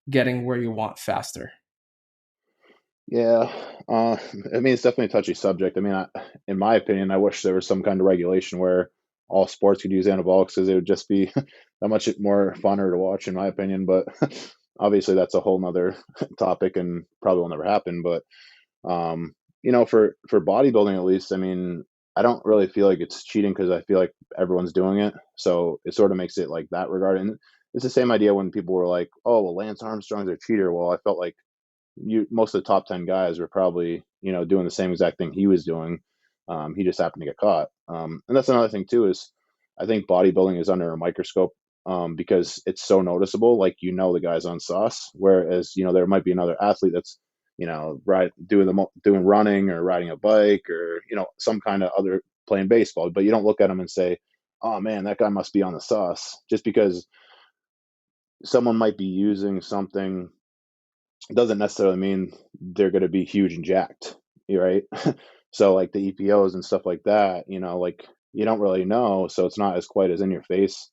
getting where you want faster? yeah. I mean, it's definitely a touchy subject. I mean, in my opinion, I wish there was some kind of regulation where all sports could use anabolics, because it would just be that much more funner to watch, in my opinion. But obviously, that's a whole nother topic and probably will never happen. But for bodybuilding at least, I mean, I don't really feel like it's cheating, because I feel like everyone's doing it, so it sort of makes it like that regard. And it's the same idea when people were like, "Oh, well, Lance Armstrong's a cheater." Well, I felt like most of the top 10 guys were probably doing the same exact thing he was doing. He just happened to get caught. And that's another thing too, is I think bodybuilding is under a microscope, because it's so noticeable. Like, the guy's on sauce, whereas there might be another athlete that's right doing running or riding a bike, or some kind of other, playing baseball, but you don't look at him and say, "Oh man, that guy must be on the sauce," just because someone might be using something doesn't necessarily mean they're going to be huge and jacked, right? So like the EPOs and stuff like that, like you don't really know, so it's not as quite as in your face.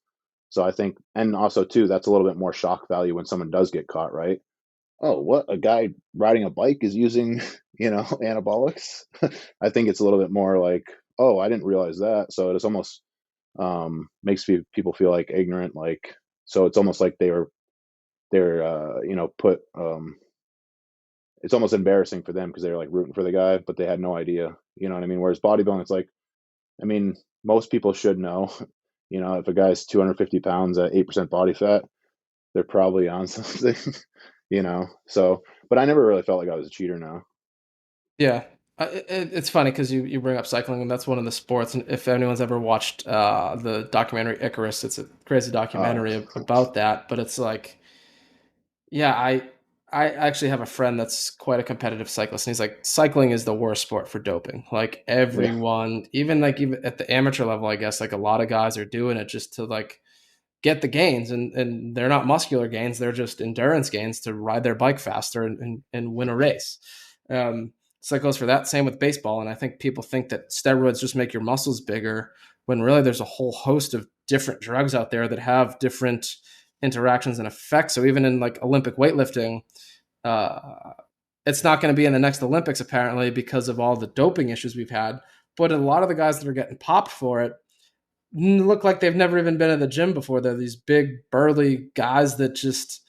So I think, and also too, that's a little bit more shock value when someone does get caught, right? Oh, what, a guy riding a bike is using, anabolics? I think it's a little bit more like, oh, I didn't realize that. So it's almost makes people feel like ignorant, like, so it's almost like they're put it's almost embarrassing for them, because they're like rooting for the guy, but they had no idea. You know what I mean? Whereas bodybuilding, it's like, I mean, most people should know. If a guy's 250 pounds at 8% body fat, they're probably on something. So, but I never really felt like I was a cheater now. Yeah. It's funny because you bring up cycling, and that's one of the sports. And if anyone's ever watched the documentary Icarus, it's a crazy Oh, documentary about that. But it's like, yeah, I actually have a friend that's quite a competitive cyclist, and he's like, cycling is the worst sport for doping. Like yeah, everyone, even at the amateur level, I guess, like a lot of guys are doing it just to like get the gains, and they're not muscular gains, they're just endurance gains to ride their bike faster and win a race. So it goes for that. Same with baseball. And I think people think that steroids just make your muscles bigger, when really there's a whole host of different drugs out there that have different interactions and effects. So even in like Olympic weightlifting, uh, it's not going to be in the next Olympics apparently because of all the doping issues we've had. But a lot of the guys that are getting popped for it look like they've never even been in the gym before. They're these big burly guys that just,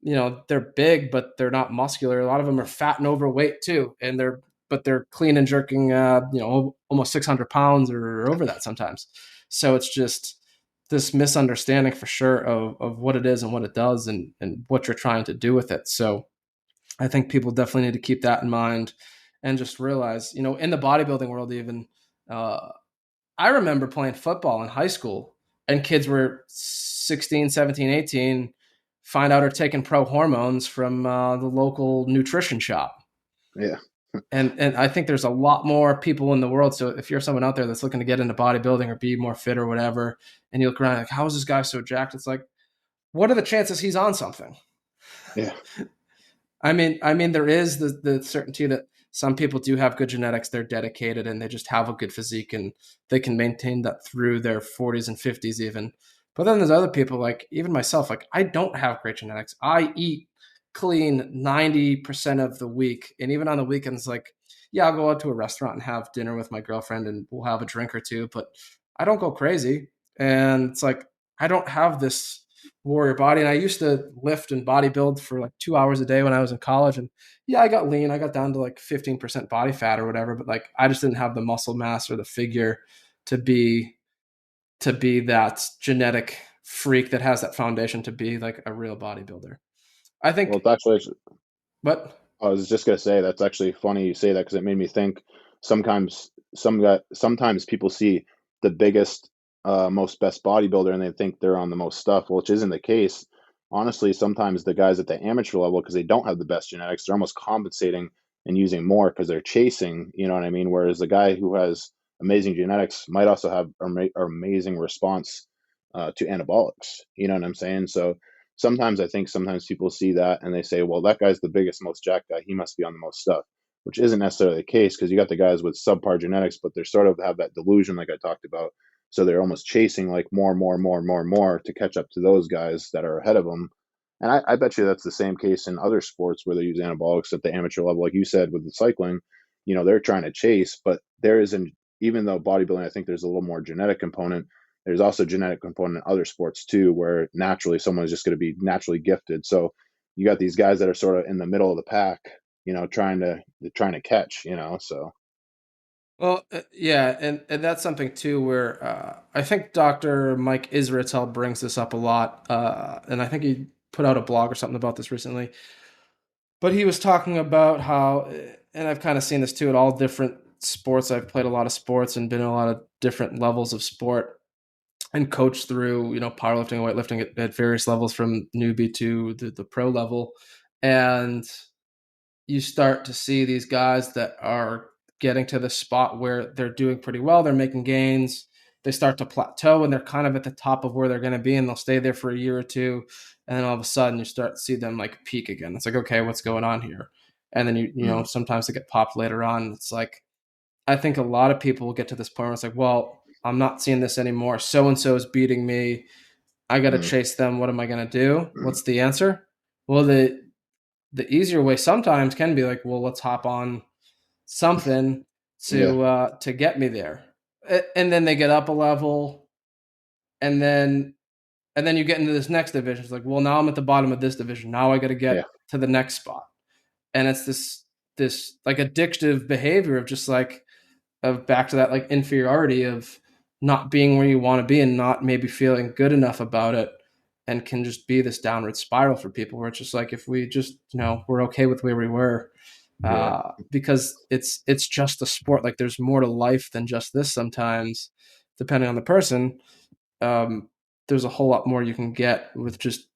they're big, but they're not muscular. A lot of them are fat and overweight too, and they're clean and jerking, almost 600 pounds or over that sometimes. So it's just this misunderstanding for sure of what it is and what it does, and what you're trying to do with it. So I think people definitely need to keep that in mind, and just realize, in the bodybuilding world, even, uh, I remember playing football in high school, and kids were 16, 17, 18, find out are taking pro hormones from the local nutrition shop. yeah, And I think there's a lot more people in the world. So if you're someone out there that's looking to get into bodybuilding or be more fit or whatever, and you look around like, how is this guy so jacked? It's like, what are the chances he's on something? yeah, I mean, there is the certainty that some people do have good genetics, they're dedicated, and they just have a good physique, and they can maintain that through their 40s and 50s even. But then there's other people, like even myself, like I don't have great genetics. I eat clean 90% of the week. And even on the weekends, like, yeah, I'll go out to a restaurant and have dinner with my girlfriend and we'll have a drink or two, but I don't go crazy. And it's like, I don't have this warrior body. And I used to lift and bodybuild for like 2 hours a day when I was in college. And yeah, I got lean. I got down to like 15% body fat or whatever, but like I just didn't have the muscle mass or the figure to be that genetic freak that has that foundation to be like a real bodybuilder. I Well, think, it's actually but I was just gonna say that's actually funny you say that because it made me think sometimes sometimes people see the biggest, most best bodybuilder and they think they're on the most stuff, which isn't the case. Honestly, sometimes the guys at the amateur level, because they don't have the best genetics, they're almost compensating and using more because they're chasing, you know what I mean? Whereas the guy who has amazing genetics might also have amazing response to anabolics. You know what I'm saying? So sometimes I think sometimes people see that and they say, well, that guy's the biggest, most jacked guy. He must be on the most stuff, which isn't necessarily the case because you got the guys with subpar genetics, but they're sort of have that delusion, like I talked about. So they're almost chasing like more to catch up to those guys that are ahead of them. And I bet you that's the same case in other sports where they use anabolics at the amateur level, like you said with the cycling. You know, they're trying to chase, but there isn't. Even though bodybuilding, I think there's a little more genetic component, there's also genetic component in other sports too, where naturally someone is just going to be naturally gifted. So you got these guys that are sort of in the middle of the pack, you know, trying to catch, you know. So well, yeah, and that's something too where I think Dr. Mike Israetel brings this up a lot, and I think he put out a blog or something about this recently. But he was talking about how, and I've kind of seen this too at all different sports. I've played a lot of sports and been in a lot of different levels of sport and coached through, powerlifting, weightlifting at various levels from newbie to the pro level. And you start to see these guys that are getting to the spot where they're doing pretty well. They're making gains. They start to plateau and they're kind of at the top of where they're going to be, and they'll stay there for a year or two. And then all of a sudden you start to see them like peak again. It's like, okay, what's going on here? And then mm, sometimes they get popped later on. It's like, I think a lot of people will get to this point where it's like, well, I'm not seeing this anymore. So and so is beating me. I got to mm, chase them. What am I going to do? mm, What's the answer? Well, the easier way sometimes can be like, well, let's hop on something yeah, to get me there. And then they get up a level, and then you get into this next division. It's like, well, now I'm at the bottom of this division. Now I got to yeah, get to the next spot. And it's this like addictive behavior of just like of back to that like inferiority of not being where you want to be and not maybe feeling good enough about it, and can just be this downward spiral for people where it's just like, if we just we're okay with where we were, yeah, because it's just a sport. Like there's more to life than just this sometimes, depending on the person. um, there's a whole lot more you can get with just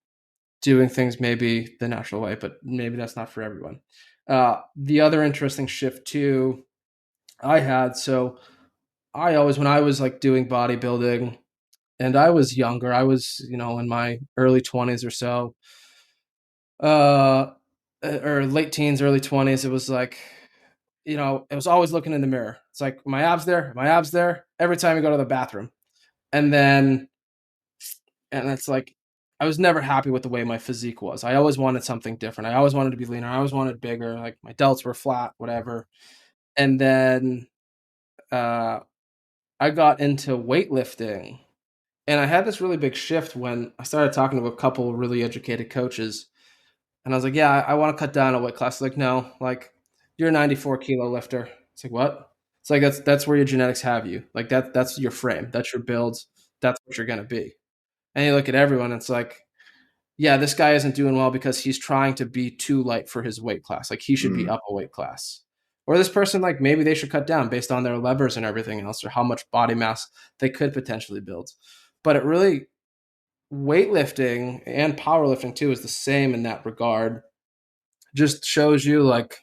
doing things maybe the natural way, but maybe that's not for everyone. The other interesting shift too I had, so I always, when I was like doing bodybuilding and I was younger, I was, in my early 20s or so, uh, or late teens, early 20s, it was like, it was always looking in the mirror. It's like, my abs there, my abs there, every time you go to the bathroom. And then, and it's like, I was never happy with the way my physique was. I always wanted something different. I always wanted to be leaner. I always wanted bigger. Like my delts were flat, whatever. And then, uh, I got into weightlifting. And I had this really big shift when I started talking to a couple of really educated coaches. And I was like, yeah, I want to cut down a weight class. Like, no, like you're a 94 kilo lifter. It's like, what? It's like, that's where your genetics have you. Like that's your frame. That's your builds. That's what you're going to be. And you look at everyone, it's like, yeah, this guy isn't doing well because he's trying to be too light for his weight class. Like he should be mm, up a weight class. Or this person, like maybe they should cut down based on their levers and everything else, or how much body mass they could potentially build. But it really, weightlifting and powerlifting too is the same in that regard. Just shows you like,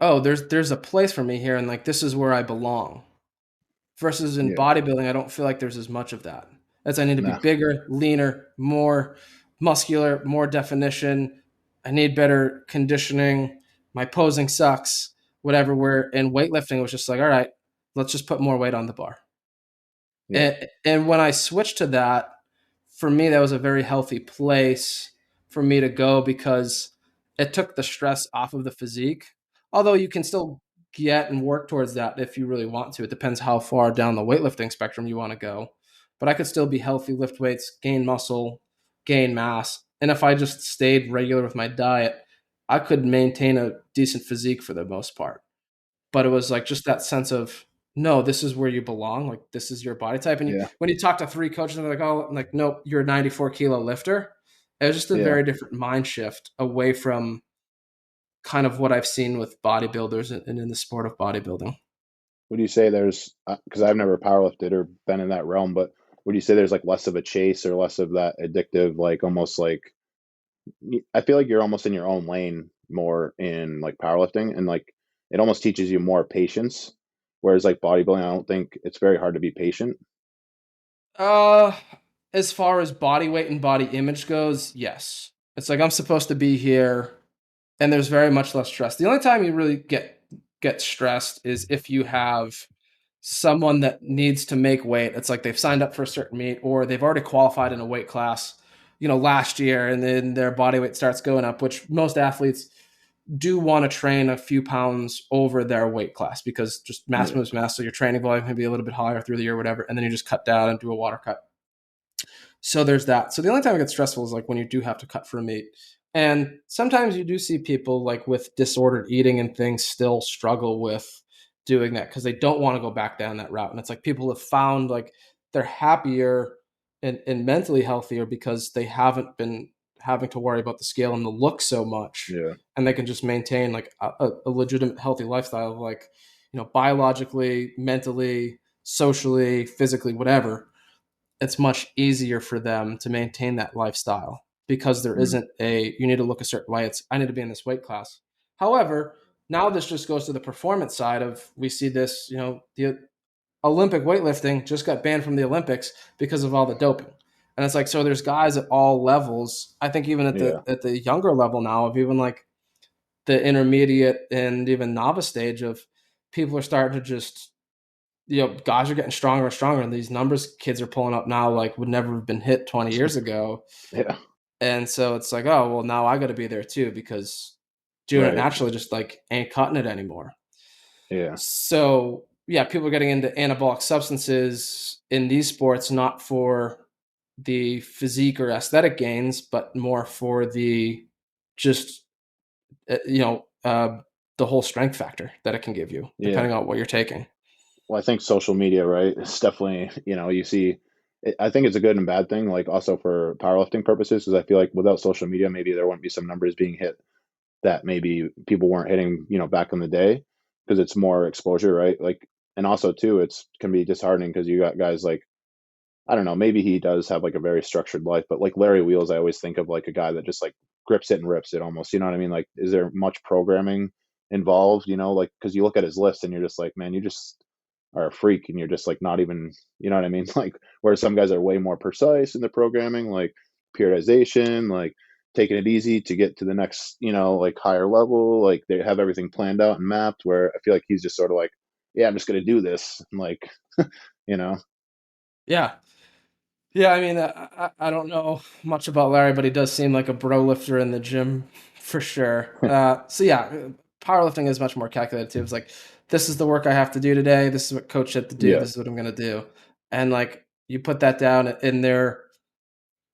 oh, there's a place for me here, and like this is where I belong. Versus in yeah, bodybuilding, I don't feel like there's as much of that. As I need to be nah, bigger, leaner, more muscular, more definition. I need better conditioning. My posing sucks. Whatever. Where in weightlifting, it was just like, all right, let's just put more weight on the bar. yeah, And when I switched to that, for me, that was a very healthy place for me to go because it took the stress off of the physique. Although you can still get and work towards that if you really want to. It depends how far down the weightlifting spectrum you want to go. But I could still be healthy, lift weights, gain muscle, gain mass. And if I just stayed regular with my diet, I could maintain a decent physique for the most part. But it was like just that sense of, no, this is where you belong. Like this is your body type. And Yeah. when you talk to three coaches, and they're like, oh, like, nope, you're a 94 kilo lifter. It was just a Yeah. very different mind shift away from kind of what I've seen with bodybuilders and in the sport of bodybuilding. Would you say there's, because I've never powerlifted or been in that realm, but would you say there's like less of a chase or less of that addictive, like almost like, I feel like you're almost in your own lane more in like powerlifting, and like it almost teaches you more patience. Whereas like bodybuilding, I don't think it's very hard to be patient. Uh, as far as body weight and body image goes, yes. It's like I'm supposed to be here, and there's very much less stress. The only time you really get stressed is if you have someone that needs to make weight. It's like they've signed up for a certain meet or they've already qualified in a weight class, last year, and then their body weight starts going up, which most athletes do want to train a few pounds over their weight class because just mass Yeah. moves mass. So your training volume can be a little bit higher through the year, or whatever. And then you just cut down and do a water cut. So there's that. So the only time it gets stressful is like when you do have to cut for a meat. And sometimes you do see people like with disordered eating and things still struggle with doing that because they don't want to go back down that route. And it's like people have found like they're happier and mentally healthier because they haven't been having to worry about the scale and the look so much. Yeah. And they can just maintain like a legitimate healthy lifestyle of like, biologically, mentally, socially, physically, whatever. It's much easier for them to maintain that lifestyle because there Mm. isn't you need to look a certain way. It's, I need to be in this weight class. However, now this just goes to the performance side of, we see this, the Olympic weightlifting just got banned from the Olympics because of all the doping. And it's like, so there's guys at all levels. I think even at the Yeah. at the younger level now of even like the intermediate and even novice stage of, people are starting to just, guys are getting stronger and stronger, and these numbers kids are pulling up now like would never have been hit 20 years ago. Yeah. And so it's like, oh well, now I got to be there too because doing it Right. naturally just like ain't cutting it anymore. Yeah. So yeah, people are getting into anabolic substances in these sports not for the physique or aesthetic gains, but more for the just uh, you know uh, the whole strength factor that it can give you, Yeah. depending on what you're taking. Well, I think social media, right? It's definitely, you see, I think it's a good and bad thing, like also for powerlifting purposes, because I feel like without social media, maybe there wouldn't be some numbers being hit that maybe people weren't hitting, back in the day, because it's more exposure, right? Like, and also too, it's can be disheartening because you got guys like, I don't know, maybe he does have like a very structured life, but like Larry Wheels, I always think of like a guy that just like grips it and rips it almost. You know what I mean? Like, is there much programming involved? Like because you look at his list and you're just like, man, you just are a freak, and you're just like not even, you know what I mean? Like, whereas some guys are way more precise in the programming, like periodization, like taking it easy to get to the next, like higher level. Like they have everything planned out and mapped. Where I feel like he's just sort of like, yeah, I'm just gonna do this, and like, you know, Yeah. Yeah, I mean, I don't know much about Larry, but he does seem like a bro lifter in the gym for sure. So yeah, powerlifting is much more calculated too. It's like, this is the work I have to do today. This is what coach said to do. yeah, This is what I'm gonna do. And like you put that down, and there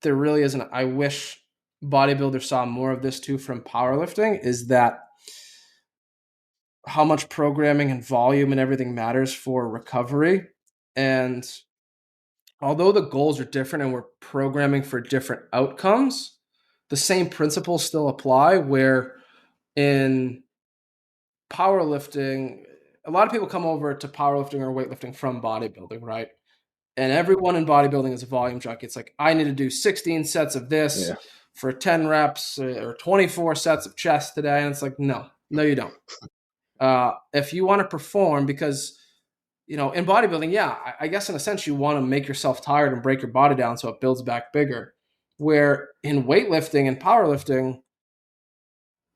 really isn't. I wish bodybuilders saw more of this too from powerlifting. Is that how much programming and volume and everything matters for recovery? And although the goals are different and we're programming for different outcomes, the same principles still apply. Where in powerlifting, a lot of people come over to powerlifting or weightlifting from bodybuilding, right? And everyone in bodybuilding is a volume junkie. It's like, I need to do 16 sets of this yeah, for 10 reps or 24 sets of chest today. And it's like, no, no, you don't. If you want to perform, because in bodybuilding, yeah, I guess in a sense you want to make yourself tired and break your body down so it builds back bigger. Where in weightlifting and powerlifting,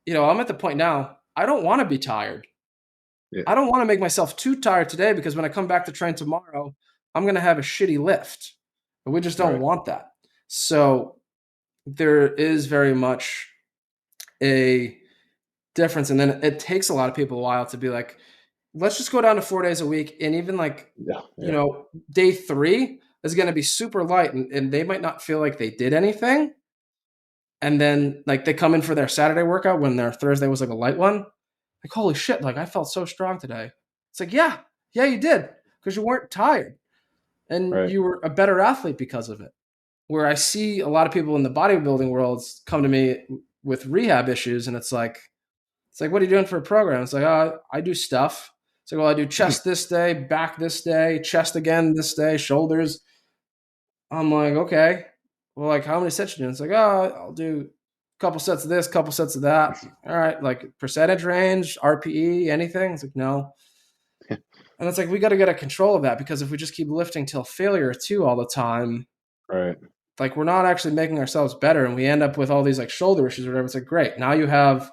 I'm at the point now, I don't want to be tired. yeah, I don't want to make myself too tired today because when I come back to train tomorrow, I'm going to have a shitty lift. And we just don't right, want that. So there is very much a difference. And then it takes a lot of people a while to be like, let's just go down to 4 days a week. And even like, Yeah, you yeah, know, day 3 is going to be super light, and they might not feel like they did anything. And then like they come in for their Saturday workout when their Thursday was like a light one. Like, holy shit, like I felt so strong today. It's like, yeah, yeah, you did. Because you weren't tired and right. you were a better athlete because of it. Where I see a lot of people in the bodybuilding world come to me with rehab issues, and it's like, what are you doing for a program? It's like, oh, I do stuff. It's like, well, I do chest this day, back this day, chest again this day, shoulders. I'm like, okay. Well, like, how many sets you doing? It's like, oh, I'll do a couple sets of this, couple sets of that. All right, like percentage range, RPE, anything? It's like, no. And it's like, we got to get a control of that, because if we just keep lifting till failure too all the time, Right. like we're not actually making ourselves better, and we end up with all these like shoulder issues or whatever. It's like, great, now you have,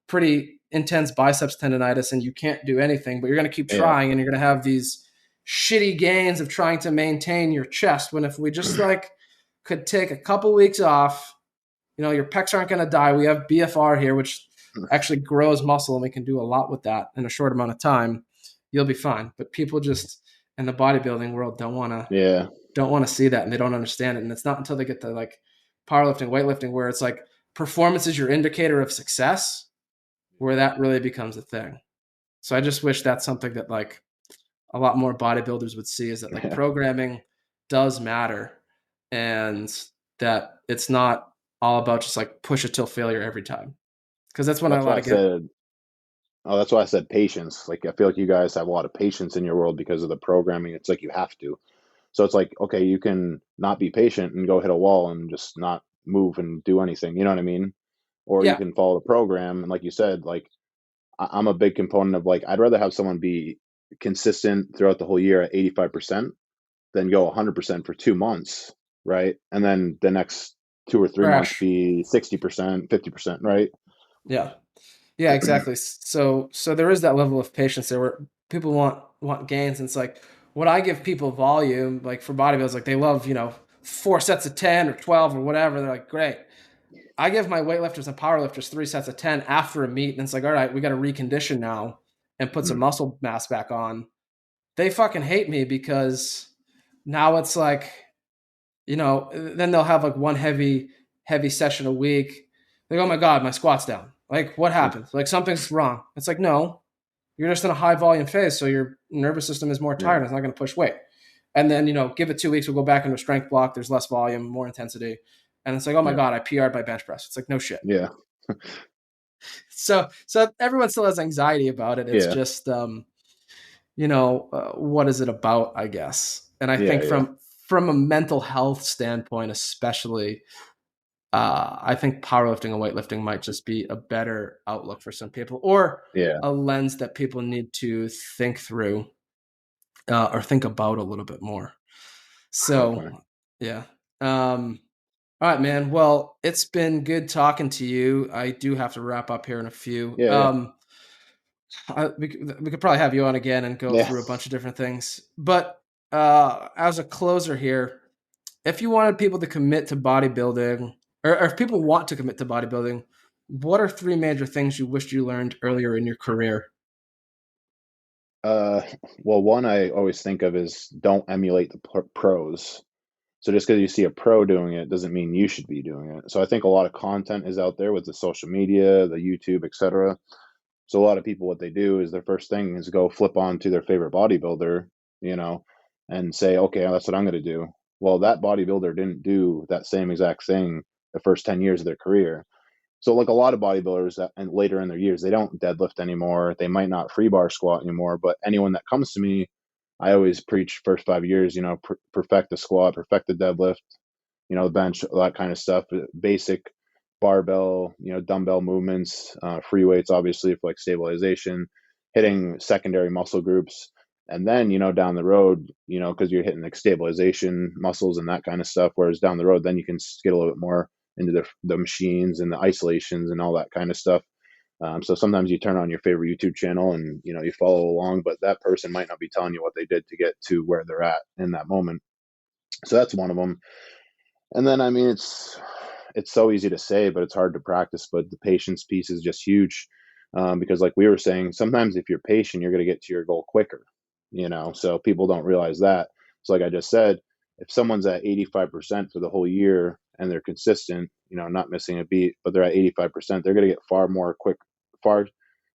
pretty intense biceps tendonitis and you can't do anything, but you're going to keep Yeah. trying, and you're going to have these shitty gains of trying to maintain your chest, when if we just like could take a couple weeks off, your pecs aren't going to die. We have BFR here, which actually grows muscle, and we can do a lot with that in a short amount of time. You'll be fine. But people just in the bodybuilding world Yeah. don't want to see that, and they don't understand it. And it's not until they get to like powerlifting, weightlifting, where it's like performance is your indicator of success, where that really becomes a thing. So I just wish that's something that like a lot more bodybuilders would see, is that like Yeah. programming does matter, and that it's not all about just like push it till failure every time. Because that's when a That's lot why I of get said. Oh, that's why I said patience. Like, I feel like you guys have a lot of patience in your world because of the programming. It's like you have to. So it's like, okay, you can not be patient and go hit a wall and just not move and do anything. You know what I mean? Or you yeah, can follow the program. And like you said, like I'm a big component of like I'd rather have someone be consistent throughout the whole year at 85% than go 100% for 2 months, right? And then the next 2 or 3 months crash. be 60%, 50%, right? Yeah. Yeah, exactly. So there is that level of patience there, where people want gains, and it's like what I give people volume, like for bodybuilders, like they love, 4 sets of 10 or 12 or whatever. They're like, great. I give my weightlifters and powerlifters 3 sets of 10 after a meet, and it's like, all right, we got to recondition now and put some Mm, muscle mass back on. They fucking hate me, because now it's like, then they'll have like one heavy session a week. Like, oh my god, my squat's down. Like, what yeah, happened? Like, something's wrong. It's like, no, you're just in a high volume phase, so your nervous system is more yeah, tired. It's not going to push weight. And then give it 2 weeks, we'll go back into a strength block. There's less volume, more intensity, and it's like, oh my yeah, god, I PR'd by bench press. It's like, no shit. yeah, So everyone still has anxiety about it. It's yeah, just what is it about, I guess. And I yeah, think yeah, from a mental health standpoint, especially, I think powerlifting and weightlifting might just be a better outlook for some people, or yeah, a lens that people need to think through, or think about a little bit more. So, definitely. yeah. All right, man. Well, it's been good talking to you. I do have to wrap up here in a few. Yeah, yeah, We could probably have you on again and go yeah. through a bunch of different things. But as a closer here, if you wanted people to commit to bodybuilding, or if people want to commit to bodybuilding, what are 3 major things you wished you learned earlier in your career? Uh, well, one I always think of is don't emulate the pros. So just because you see a pro doing it doesn't mean you should be doing it. So I think a lot of content is out there with the social media, the YouTube, etc. So a lot of people, what they do is their first thing is go flip on to their favorite bodybuilder, you know, and say, okay, that's what I'm going to do. Well, that bodybuilder didn't do that same exact thing the first 10 years of their career. So like a lot of bodybuilders that, and later in their years, they don't deadlift anymore. They might not free bar squat anymore. But anyone that comes to me, I always preach first 5 years, perfect the squat, perfect the deadlift, the bench, all that kind of stuff, basic barbell, dumbbell movements, free weights, obviously for like stabilization, hitting secondary muscle groups. And then, down the road, because you're hitting like stabilization muscles and that kind of stuff. Whereas down the road, then you can get a little bit more into the machines and the isolations and all that kind of stuff. So sometimes you turn on your favorite YouTube channel and, you follow along, but that person might not be telling you what they did to get to where they're at in that moment. So that's one of them. And then, I mean, it's so easy to say, but it's hard to practice. But the patience piece is just huge, because like we were saying, sometimes if you're patient, you're going to get to your goal quicker, so people don't realize that. So like I just said, if someone's at 85% for the whole year and they're consistent, not missing a beat, but they're at 85%, they're going to get far,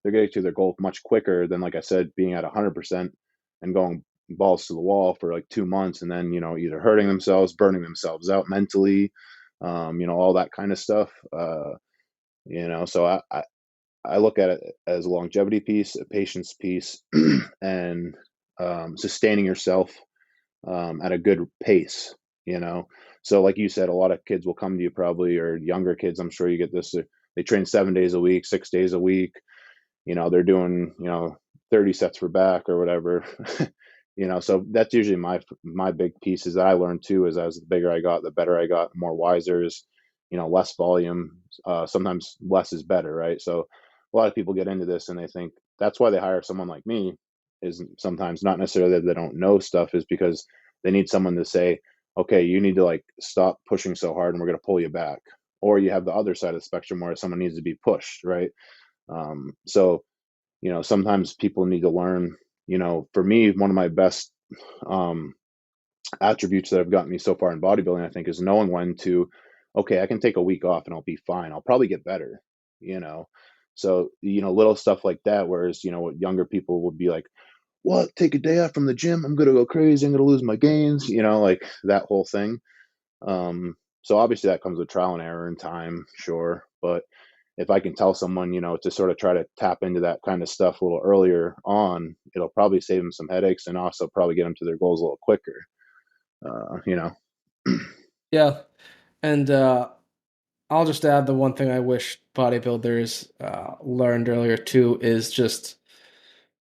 they're getting to their goal much quicker than, like I said, being at 100% and going balls to the wall for like 2 months, and then, either hurting themselves, burning themselves out mentally, all that kind of stuff. So I look at it as a longevity piece, a patience piece, and sustaining yourself at a good pace, So like you said, a lot of kids will come to you probably, or younger kids, I'm sure you get this. They train 7 days a week, 6 days a week. They're doing, 30 sets for back or whatever. So that's usually my big pieces that I learned too, is as the bigger I got, the better I got, more wisers, less volume. Sometimes less is better, right? So a lot of people get into this and they think that's why they hire someone like me, is sometimes not necessarily that they don't know stuff, is because they need someone to say, okay, you need to like stop pushing so hard and we're going to pull you back. Or you have the other side of the spectrum where someone needs to be pushed, right? So, sometimes people need to learn, for me, one of my best um, attributes that have gotten me so far in bodybuilding, I think, is knowing when to, okay, I can take a week off and I'll be fine. I'll probably get better, you know? So, little stuff like that, whereas, what younger people would be like, what, take a day off from the gym? I'm going to go crazy. I'm going to lose my gains, like that whole thing. So obviously that comes with trial and error and time, sure. But if I can tell someone, to sort of try to tap into that kind of stuff a little earlier on, it'll probably save them some headaches and also probably get them to their goals a little quicker. Uh, you know, Yeah. And I'll just add the one thing I wish bodybuilders learned earlier too is just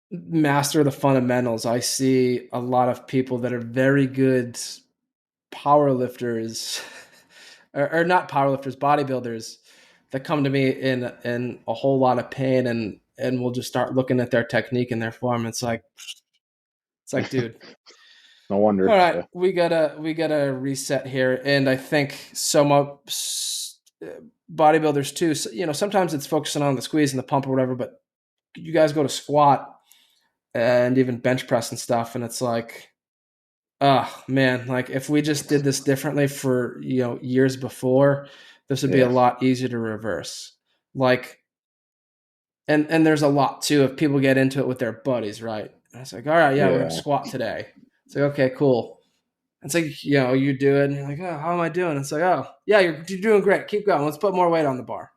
master the fundamentals. I see a lot of people that are very good power lifters, or not power lifters, bodybuilders that come to me in a whole lot of pain, and we'll just start looking at their technique and their form. It's like, dude, no all wonder. right, Yeah. we gotta reset here. And I think bodybuilders too. So, sometimes it's focusing on the squeeze and the pump or whatever, but you guys go to squat and even bench press and stuff, and it's like, oh man, like if we just did this differently for years before, this would be a Yeah. lot easier to reverse. Like, and there's a lot too if people get into it with their buddies, right? And it's like, all right, yeah, we're gonna Yeah. squat today. It's like, okay, cool. It's like, you do it, and you're like, oh, how am I doing? It's like, oh, yeah, you're doing great. Keep going. Let's put more weight on the bar.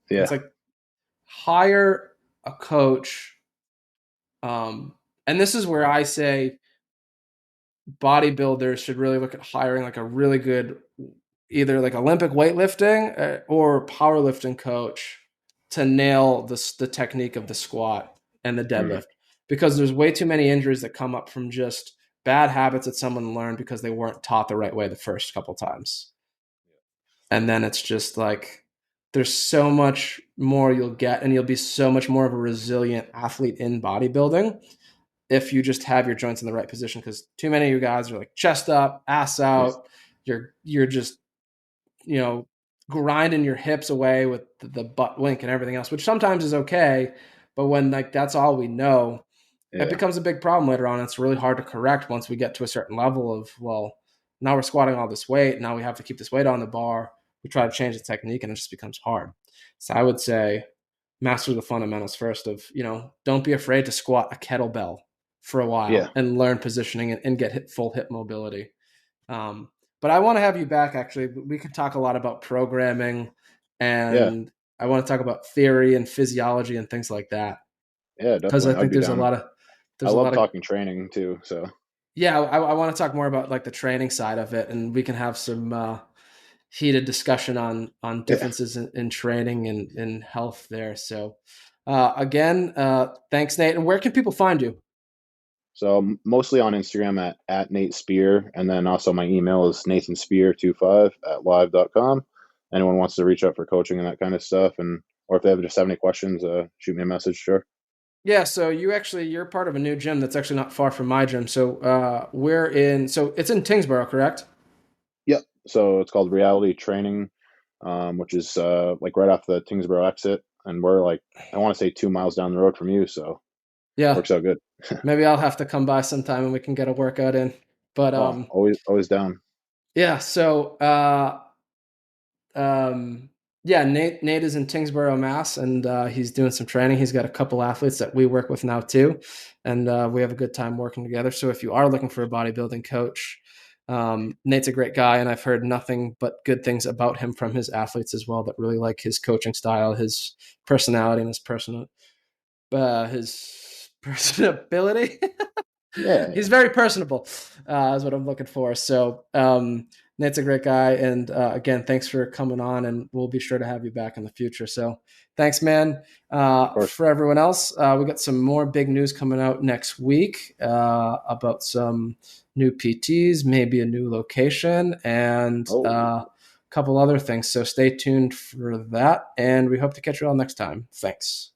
And it's Yeah. like, hire a coach. And this is where I say bodybuilders should really look at hiring like a really good, either like Olympic weightlifting or powerlifting coach to nail the technique of the squat and the Mm. deadlift, because there's way too many injuries that come up from just bad habits that someone learned because they weren't taught the right way the first couple times. And then it's just like there's so much more you'll get, and you'll be so much more of a resilient athlete in bodybuilding if you just have your joints in the right position. Because too many of you guys are like chest up, ass Yes. out. You're just you know grinding your hips away with the butt wink and everything else, which sometimes is okay, but when like that's all we know, it Yeah. becomes a big problem later on. It's really hard to correct once we get to a certain level of, well, now we're squatting all this weight. Now we have to keep this weight on the bar. We try to change the technique and it just becomes hard. So I would say master the fundamentals first of, don't be afraid to squat a kettlebell for a Yeah. while and learn positioning and get full hip mobility. Um, but I want to have you back, actually. We could talk a lot about programming, Yeah. and I want to talk about theory and physiology and things like that, Yeah. because I Definitely. I'd think be there's a down. lot of I there's a love lot of talking training too. So yeah, I want to talk more about like the training side of it, and we can have some heated discussion on yeah. differences in training and in health there. So, again, thanks, Nate. And where can people find you? So mostly on Instagram at Nate Spear. And then also my email is nathanspear25@live.com. Anyone wants to reach out for coaching and that kind of stuff. And, or if they just have any questions, shoot me a message. Sure. Yeah, so you're part of a new gym that's actually not far from my gym. So so it's in Tingsboro, correct? Yep. So it's called Reality Training. which is like right off the Tingsboro exit, and we're like I want to say 2 miles down the road from you, so Yeah, works out good. maybe I'll have to come by sometime and we can get a workout in. But Oh, always down. yeah, so um, yeah, Nate is in Tingsboro, Mass, and he's doing some training. He's got a couple athletes that we work with now too, and we have a good time working together. So if you are looking for a bodybuilding coach, Nate's a great guy, and I've heard nothing but good things about him from his athletes as well. That really like his coaching style, his personality, and his personability. Yeah, He's very personable, is what I'm looking for. So Nate's a great guy, and again, thanks for coming on, and we'll be sure to have you back in the future. So thanks, man. of course. For everyone else, we got some more big news coming out next week about some new PTs, maybe a new location, and Oh, a couple other things. So stay tuned for that, and we hope to catch you all next time. Thanks.